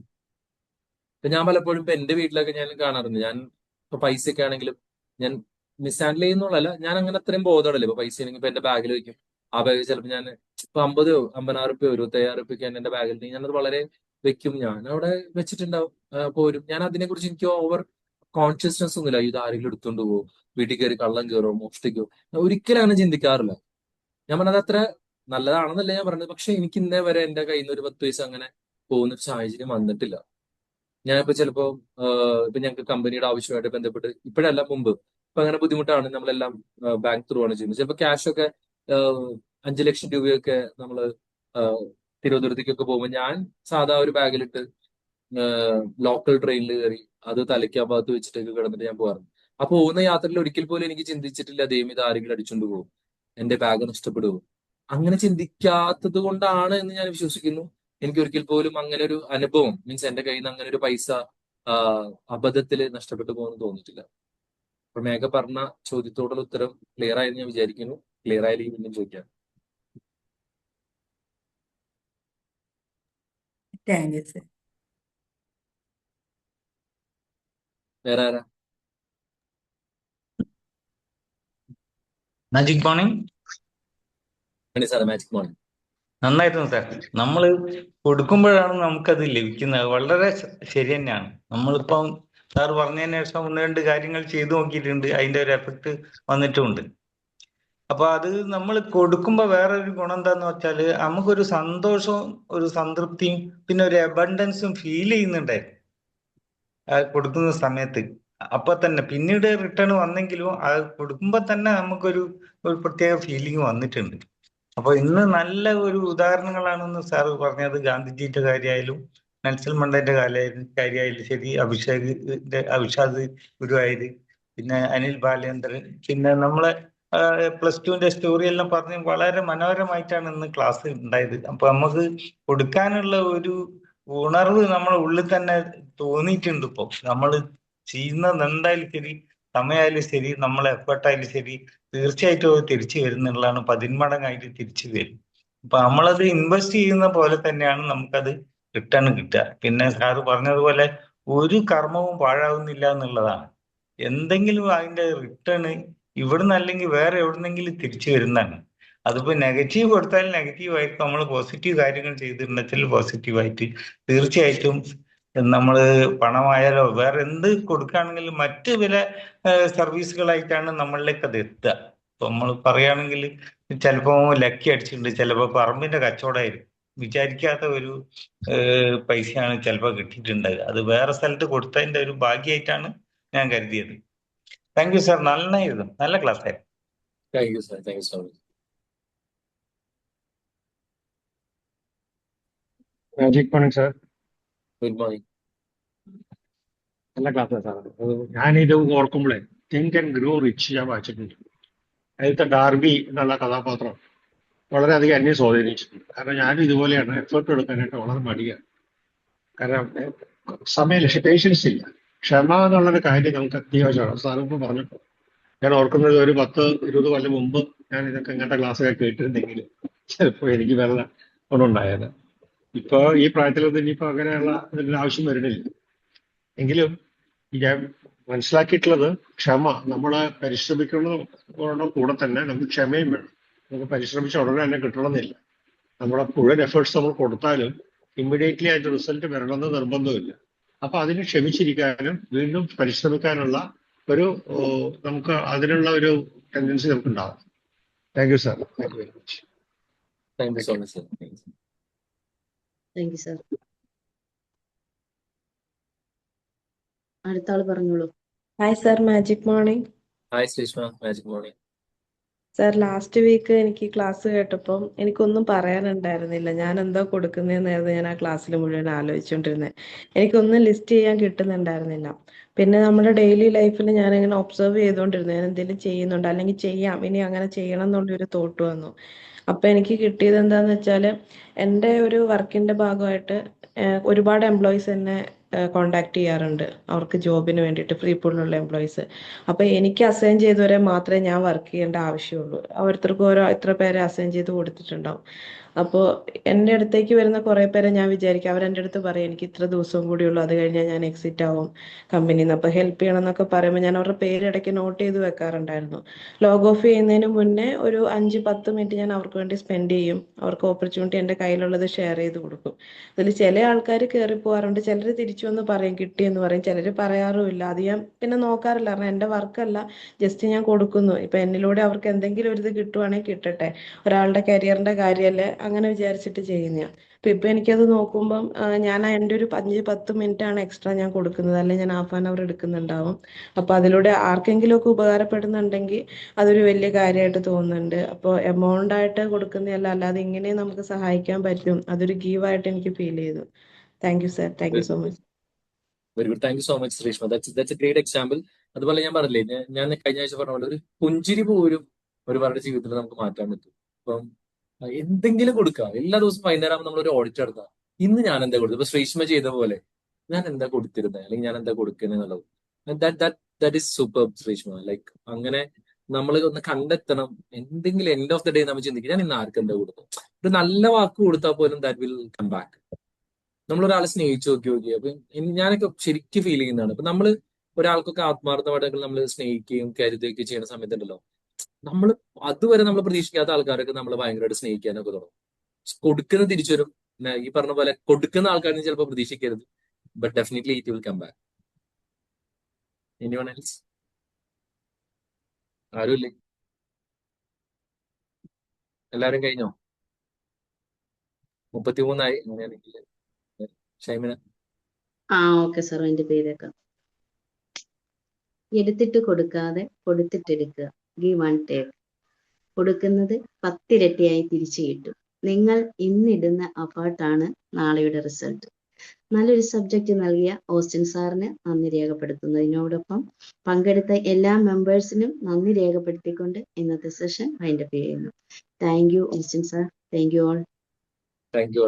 ഇപ്പൊ ഞാൻ പലപ്പോഴും ഇപ്പൊ എന്റെ വീട്ടിലൊക്കെ ഞാൻ കാണാറുണ്ട്. ഞാൻ ഇപ്പൊ പൈസയൊക്കെ ആണെങ്കിലും ഞാൻ മിസ് ഹാൻഡിൽ ചെയ്യുന്നുള്ളല്ല, ഞാൻ അങ്ങനെ അത്രയും ബോധമല്ലേ. ഇപ്പൊ പൈസ ആണെങ്കിൽ ഇപ്പൊ എന്റെ ബാഗിൽ വെക്കും. ആ ബാഗ് ചിലപ്പോൾ ഞാൻ ഇപ്പൊ 50 56 25 എന്റെ ബാഗിൽ ഞാനത് വളരെ വെക്കും. ഞാൻ അവിടെ വെച്ചിട്ടുണ്ടാവും. പോരും. ഞാൻ അതിനെക്കുറിച്ച് എനിക്ക് ഓവർ കോൺഷ്യസ്നെസ് ഒന്നുമില്ല. ഇത് ആരെങ്കിലും എടുത്തുകൊണ്ട് പോകും, വീട്ടിൽ കയറി കള്ളം കയറോ, മോഷ്ടിക്കോ, ഒരിക്കലും അങ്ങനെ ചിന്തിക്കാറില്ല. ഞാൻ പറഞ്ഞത് അത്ര നല്ലതാണെന്നല്ല ഞാൻ പറഞ്ഞത്. പക്ഷെ എനിക്ക് ഇന്നേ വരെ എന്റെ കയ്യിൽ നിന്ന് ഒരു 10 പൈസ അങ്ങനെ പോകുന്ന ഒരു സാഹചര്യം വന്നിട്ടില്ല. ഞാനിപ്പോ ചിലപ്പോ ഇപ്പൊ ഞങ്ങൾക്ക് കമ്പനിയുടെ ആവശ്യമായിട്ട് ബന്ധപ്പെട്ട്, ഇപ്പോഴല്ല മുമ്പ്, ഇപ്പൊ അങ്ങനെ ബുദ്ധിമുട്ടാണ്, നമ്മളെല്ലാം ബാങ്ക് ത്രൂ ആണ് ചെയ്യുന്നത്. ചിലപ്പോൾ ക്യാഷ് ഒക്കെ 5 ലക്ഷം രൂപയൊക്കെ നമ്മൾ തിരുവനന്തപുരത്തേക്കൊക്കെ പോകുമ്പോൾ ഞാൻ സാധാ ഒരു ബാഗിലിട്ട് ലോക്കൽ ട്രെയിനിൽ കയറി അത് തലയ്ക്ക് ആ ഭാഗത്ത് വെച്ചിട്ടൊക്കെ കിടന്നിട്ട് ഞാൻ പോകാറുണ്ട്. അപ്പൊ പോകുന്ന യാത്രയിൽ ഒരിക്കൽ പോലും എനിക്ക് ചിന്തിച്ചിട്ടില്ല ദൈവം ഇത് ആരെങ്കിലും അടിച്ചുകൊണ്ട് പോകും, എന്റെ ബാഗ് നഷ്ടപ്പെടുമോ. അങ്ങനെ ചിന്തിക്കാത്തത് കൊണ്ടാണ് എന്ന് ഞാൻ വിശ്വസിക്കുന്നു. എനിക്ക് ഒരിക്കൽ പോലും അങ്ങനെ ഒരു അനുഭവം, മീൻസ് എന്റെ കയ്യിൽ നിന്ന് അങ്ങനെ ഒരു പൈസ അബദ്ധത്തിൽ നഷ്ടപ്പെട്ടു പോകുമെന്ന് തോന്നിയിട്ടില്ല. അപ്പൊ മേഘ പറഞ്ഞ ചോദ്യത്തോടുള്ള ഉത്തരം ക്ലിയർ ആയെന്ന് ഞാൻ വിചാരിക്കുന്നു. ക്ലിയർ ആയില്ലെങ്കിൽ വീണ്ടും ചോദിക്കാം.
Thank you sir.
വേറെ ആരാ?
Magic morning.
മണി സാറേ, മാജിക് മോർണിംഗ്.
നന്നായിരുന്നു സാർ. നമ്മൾ കൊടുക്കുമ്പോഴാണ് നമുക്കത് ലഭിക്കുന്നത്. വളരെ ശരി തന്നെയാണ്. നമ്മളിപ്പം സാർ പറഞ്ഞതിന് ശേഷം 1-2 കാര്യങ്ങൾ ചെയ്തു നോക്കിയിട്ടുണ്ട്, അതിന്റെ ഒരു എഫക്ട് വന്നിട്ടുമുണ്ട്. അപ്പൊ അത് നമ്മൾ കൊടുക്കുമ്പോ വേറൊരു ഗുണം എന്താന്ന് വെച്ചാല് നമുക്കൊരു സന്തോഷവും ഒരു സംതൃപ്തിയും പിന്നെ ഒരു അബണ്ടൻസും ഫീൽ ചെയ്യുന്നുണ്ടേ കൊടുക്കുന്ന സമയത്ത്. അപ്പൊ തന്നെ പിന്നീട് റിട്ടേൺ വന്നെങ്കിലും അത് കൊടുക്കുമ്പോ തന്നെ നമുക്കൊരു പ്രത്യേക ഫീലിംഗ് വന്നിട്ടുണ്ട്. അപ്പൊ ഇന്ന് നല്ല ഒരു ഉദാഹരണങ്ങളാണെന്ന് സാറ് പറഞ്ഞത്. ഗാന്ധിജിയുടെ കാര്യമായാലും നെൽസൺ മണ്ടേന്റെ കാര്യമായാലും ശരി, അഭിഷാദ് ഗുരുവായൂര്, പിന്നെ അനിൽ ബാലേന്ദ്രൻ, പിന്നെ നമ്മളെ +2ന്റെ സ്റ്റോറി എല്ലാം പറഞ്ഞ് വളരെ മനോഹരമായിട്ടാണ് ഇന്ന് ക്ലാസ് ഉണ്ടായത്. അപ്പൊ നമുക്ക് കൊടുക്കാനുള്ള ഒരു ഉണർവ് നമ്മളെ ഉള്ളിൽ തന്നെ തോന്നിയിട്ടുണ്ട്. ഇപ്പൊ നമ്മൾ ചെയ്യുന്നത് എന്തായാലും ശരി, സമയമായാലും ശരി, നമ്മളെ എഫേർട്ടായാലും ശരി, തീർച്ചയായിട്ടും അത് തിരിച്ചു വരുന്നുള്ളതാണ്. 10 മടങ്ങായിട്ട് തിരിച്ചു വരും. അപ്പൊ നമ്മളത് ഇൻവെസ്റ്റ് ചെയ്യുന്ന പോലെ തന്നെയാണ് നമുക്കത് റിട്ടേൺ കിട്ടുക. പിന്നെ സാറ് പറഞ്ഞതുപോലെ ഒരു കർമ്മവും പാഴാവുന്നില്ല എന്നുള്ളതാണ്. എന്തെങ്കിലും അതിന്റെ റിട്ടേൺ ഇവിടുന്ന് അല്ലെങ്കിൽ വേറെ എവിടുന്നെങ്കിലും തിരിച്ചു വരുന്നതാണ്. അതിപ്പോ നെഗറ്റീവ് കൊടുത്താൽ നെഗറ്റീവായിട്ട്, നമ്മൾ പോസിറ്റീവ് കാര്യങ്ങൾ ചെയ്തിട്ടുണ്ടെങ്കിൽ പോസിറ്റീവായിട്ട് തീർച്ചയായിട്ടും നമ്മൾ പണമായാലോ വേറെ എന്ത് കൊടുക്കുകയാണെങ്കിലും മറ്റ് വില സർവീസുകളായിട്ടാണ് നമ്മളിലേക്ക് അത് എത്തുക. ഇപ്പൊ നമ്മൾ പറയുകയാണെങ്കിൽ ചിലപ്പോ ലക്കി അടിച്ചിട്ടുണ്ട്, ചിലപ്പോ പറമ്പിന്റെ കച്ചവടമായിരിക്കും, വിചാരിക്കാത്ത ഒരു പൈസയാണ് ചിലപ്പോൾ കിട്ടിയിട്ടുണ്ടായത്. അത് വേറെ സ്ഥലത്ത് കൊടുത്തതിന്റെ ഒരു ഭാഗ്യമായിട്ടാണ് ഞാൻ കരുതിയത്. താങ്ക് യു സാർ, നന്നായിരുന്നു, നല്ല ക്ലാസ് ആയിരുന്നു.
Thank you sir, thank you so much.
Magic morning sir.
Good morning.
നല്ല ക്ലാസ്സാണ് സാർ. ഞാനിത് ഓർക്കുമ്പോഴേ തിങ്ക് ആൻഡ് ഗ്രോ റിച്ച് ഞാൻ വായിച്ചിട്ടുണ്ട്. അതിലത്തെ ഡാർബി എന്നുള്ള കഥാപാത്രം വളരെയധികം എന്നെ സ്വാധീനിച്ചിട്ടുണ്ട്. കാരണം ഞാനും ഇതുപോലെയാണ്, എഫേർട്ട് എടുക്കാനായിട്ട് വളരെ മടിയാണ്. കാരണം സമയമില്ല, പേഷ്യൻസ് ഇല്ല. ക്ഷമ എന്നുള്ളൊരു കാര്യം നമുക്ക് അത്യാവശ്യമാണ്. സാറിപ്പോൾ പറഞ്ഞപ്പോൾ ഞാൻ ഓർക്കുന്നത് ഒരു 10-20 കൊല്ലം മുമ്പ് ഞാൻ ഇതൊക്കെ ഇങ്ങനത്തെ ക്ലാസ്സൊക്കെ കേട്ടിരുന്നെങ്കിൽ ചിലപ്പോൾ എനിക്ക് വെള്ളം കൊണ്ടുണ്ടായത്. ഇപ്പൊ ഈ പ്രായത്തിലൊന്നും ഇനിയിപ്പോ അങ്ങനെയുള്ള ഇതിന്റെ ആവശ്യം വരുന്നില്ല. എങ്കിലും ഞാൻ മനസ്സിലാക്കിയിട്ടുള്ളത് ക്ഷമ. നമ്മള് പരിശ്രമിക്കുന്നതോടെ കൂടെ തന്നെ നമുക്ക് ക്ഷമയും വേണം. നമുക്ക് പരിശ്രമിച്ച ഉടനെ തന്നെ കിട്ടണമെന്നില്ല. നമ്മുടെ മുഴുവൻ എഫേർട്സ് നമ്മൾ കൊടുത്താലും ഇമ്മീഡിയറ്റ്ലി അതിന്റെ റിസൾട്ട് വരണമെന്ന് നിർബന്ധമില്ല. അപ്പൊ അതിന് ക്ഷമിച്ചിരിക്കാനും വീണ്ടും പരിശ്രമിക്കാനുള്ള ഒരു നമുക്ക് അതിനുള്ള ഒരു ടെൻഡൻസി നമുക്ക് ഉണ്ടാവും. Thank you sir. Thank you very much.
Thank you so much sir.
Thank you sir. അടുത്ത ആള് പറഞ്ഞോളൂ.
Hi sir, magic morning.
Hi Shrishma, magic morning.
Sir, last week എനിക്ക് ക്ലാസ് കേട്ടപ്പം എനിക്കൊന്നും പറയാനുണ്ടായിരുന്നില്ല. ഞാൻ എന്താ കൊടുക്കുന്നതെന്നായിരുന്നു ഞാൻ ആ ക്ലാസ്സിൽ മുഴുവൻ ആലോചിച്ചുകൊണ്ടിരുന്നത്. എനിക്കൊന്നും ലിസ്റ്റ് ചെയ്യാൻ കിട്ടുന്നുണ്ടായിരുന്നില്ല. പിന്നെ നമ്മുടെ ഡെയിലി ലൈഫിൽ ഞാനിങ്ങനെ ഒബ്സർവ് ചെയ്തുകൊണ്ടിരുന്നു, ഞാൻ എന്തെങ്കിലും ചെയ്യുന്നുണ്ട് അല്ലെങ്കിൽ ചെയ്യാം, ഇനി അങ്ങനെ ചെയ്യണം എന്നുള്ളൊരു തോട്ട് വന്നു. അപ്പം എനിക്ക് കിട്ടിയത് എന്താന്ന് വെച്ചാൽ, എൻ്റെ ഒരു വർക്കിൻ്റെ ഭാഗമായിട്ട് ഒരുപാട് എംപ്ലോയീസ് എന്നെ കോണ്ടാക്ട് ചെയ്യാറുണ്ട്, അവർക്ക് ജോബിന് വേണ്ടിയിട്ട്, ഫ്രീ പൂളിലുള്ള എംപ്ലോയീസ്. അപ്പോൾ എനിക്ക് അസൈൻ ചെയ്തവരെ മാത്രമേ ഞാൻ വർക്ക് ചെയ്യേണ്ട ആവശ്യമുള്ളൂ. ഓരോരുത്തർക്കും ഇത്ര പേരെ അസൈൻ ചെയ്ത് കൊടുത്തിട്ടുണ്ടാവും. അപ്പോൾ എൻ്റെ അടുത്തേക്ക് വരുന്ന കുറേ പേരെ ഞാൻ വിചാരിക്കും, അവരെൻ്റെ അടുത്ത് പറയും എനിക്ക് ഇത്ര ദിവസവും കൂടിയുള്ളൂ, അത് കഴിഞ്ഞാൽ ഞാൻ എക്സിറ്റ് ആവും കമ്പനിയിൽ നിന്ന്, അപ്പോൾ ഹെൽപ്പ് ചെയ്യണം എന്നൊക്കെ പറയുമ്പോൾ ഞാൻ അവരുടെ പേര് ഇടയ്ക്ക് നോട്ട് ചെയ്ത് വെക്കാറുണ്ടായിരുന്നു. ലോഗ് ഓഫ് ചെയ്യുന്നതിന് മുന്നേ ഒരു 5-10 മിനിറ്റ് ഞാൻ അവർക്ക് വേണ്ടി സ്പെൻഡ് ചെയ്യും. അവർക്ക് ഓപ്പർച്യൂണിറ്റി എൻ്റെ കയ്യിലുള്ളത് ഷെയർ ചെയ്ത് കൊടുക്കും. അതിൽ ചില ആൾക്കാർ കയറി പോകാറുണ്ട്, ചിലർ തിരിച്ചു വന്ന് പറയും കിട്ടിയെന്ന് പറയും, ചിലർ പറയാറുമില്ല. അത് ഞാൻ പിന്നെ നോക്കാറില്ല, കാരണം എൻ്റെ വർക്കല്ല, ജസ്റ്റ് ഞാൻ കൊടുക്കുന്നു. ഇപ്പം എന്നിലൂടെ അവർക്ക് എന്തെങ്കിലും ഒരു ഇത് കിട്ടുവാണെങ്കിൽ കിട്ടട്ടെ, ഒരാളുടെ കരിയറിൻ്റെ കാര്യമല്ലേ, അങ്ങനെ വിചാരിച്ചിട്ട് ചെയ്യുന്നതാണ്. അപ്പം ഇപ്പം എനിക്കത് നോക്കുമ്പം ഞാൻ എൻ്റെ ഒരു 5-10 മിനിറ്റാണ് എക്സ്ട്രാ ഞാൻ കൊടുക്കുന്നത്, അല്ലെങ്കിൽ ഞാൻ ഹാഫ് ആൻ അവർ എടുക്കുന്നുണ്ടാവും. അപ്പോൾ അതിലൂടെ ആർക്കെങ്കിലുമൊക്കെ ഉപകാരപ്പെടുന്നുണ്ടെങ്കിൽ അതൊരു വലിയ കാര്യമായിട്ട് തോന്നുന്നുണ്ട്. അപ്പോൾ എമൗണ്ട് ആയിട്ട് കൊടുക്കുന്നതല്ല, അല്ലാതെ ഇങ്ങനെ നമുക്ക് സഹായിക്കാൻ പറ്റും, അതൊരു ഗീവായിട്ട് എനിക്ക് ഫീൽ ചെയ്തു. Thank you sir, thank you so much.
Very good, thank you so much Sreeshma. That's A great example. അതുപോലെ ഞാൻ പറഞ്ഞില്ലേ, ഞാൻ കഴിഞ്ഞ ആഴ്ച പറഞ്ഞ പോലെ ഒരു പുഞ്ചിരി പോലും ഒരുപാട് ജീവിതത്തിൽ നമുക്ക് മാറ്റാൻ പറ്റും. അപ്പം എന്തെങ്കിലും കൊടുക്കുക. എല്ലാ ദിവസവും വൈകുന്നേരം നമ്മൾ ഒരു ഓഡിറ്റ് നടത്താം. ഇന്ന് ഞാൻ എന്താ കൊടുത്തത്? ഇപ്പൊ ശ്രീഷ്മ ചെയ്ത പോലെ ഞാൻ എന്താ കൊടുത്തിരുന്നത്, അല്ലെങ്കിൽ ഞാൻ എന്താ കൊടുക്കുന്നത് എന്നുള്ളത്. That is super Sreeshma. Like അങ്ങനെ നമ്മൾ ഒന്ന് കണ്ടെത്തണം. എന്തെങ്കിലും എൻഡ് ഓഫ് ദ ഡേ നമ്മൾ ചിന്തിക്കും, ഞാൻ ഇന്ന് ആർക്ക് എന്താ കൊടുത്തു. ഒരു നല്ല വാക്ക് കൊടുത്താൽ പോലും ദാറ്റ് വിൽ കം ബാക്ക്. നമ്മളൊരാളെ സ്നേഹിച്ചു നോക്കി. അപ്പൊ ഞാനൊക്കെ ശരിക്കും ഫീൽ ചെയ്യുന്നതാണ്. അപ്പൊ നമ്മൾ ഒരാൾക്കൊക്കെ ആത്മാർത്ഥമായിട്ട് നമ്മൾ സ്നേഹിക്കുകയും കരുതുകയൊക്കെ ചെയ്യുന്ന സമയത്തുണ്ടല്ലോ, നമ്മൾ അതുവരെ നമ്മൾ പ്രതീക്ഷിക്കാത്ത ആൾക്കാരൊക്കെ നമ്മൾ ഭയങ്കരമായിട്ട് സ്നേഹിക്കാനൊക്കെ തുടങ്ങും. കൊടുക്കുന്ന തിരിച്ചു വരും. ഈ പറഞ്ഞ പോലെ കൊടുക്കുന്ന ആൾക്കാരെ ചിലപ്പോൾ പ്രതീക്ഷിക്കരുത്, but definitely it will come back. Anyone else? ആരുമില്ലേ? എല്ലാരും കഴിഞ്ഞോ? 33 അങ്ങനെയാണെങ്കിൽ ഷൈമിന.
ഓക്കെ സാർ, അതിന്റെ പേരേക്കാം. എടുത്തിട്ട് കൊടുക്കാതെ കൊടുത്തിട്ടെടുക്കുക. Give and take. കൊടുക്കുന്നത് 10 ഇരട്ടിയായി തിരിച്ചു കിട്ടും. നിങ്ങൾ ഇന്നിടുന്ന എഫേർട്ടാണ് നാളെയുടെ റിസൾട്ട്. നല്ലൊരു സബ്ജക്റ്റ് നൽകിയ ഓസ്റ്റിൻ സാറിന് നന്ദി രേഖപ്പെടുത്തുന്നതിനോടൊപ്പം പങ്കെടുത്ത എല്ലാ മെമ്പേഴ്സിനും നന്ദി രേഖപ്പെടുത്തിക്കൊണ്ട് ഇന്നത്തെ സെഷൻ വൈൻഡപ്പ് ചെയ്യുന്നു. Thank you Austin sir. Thank you all.
Thank you.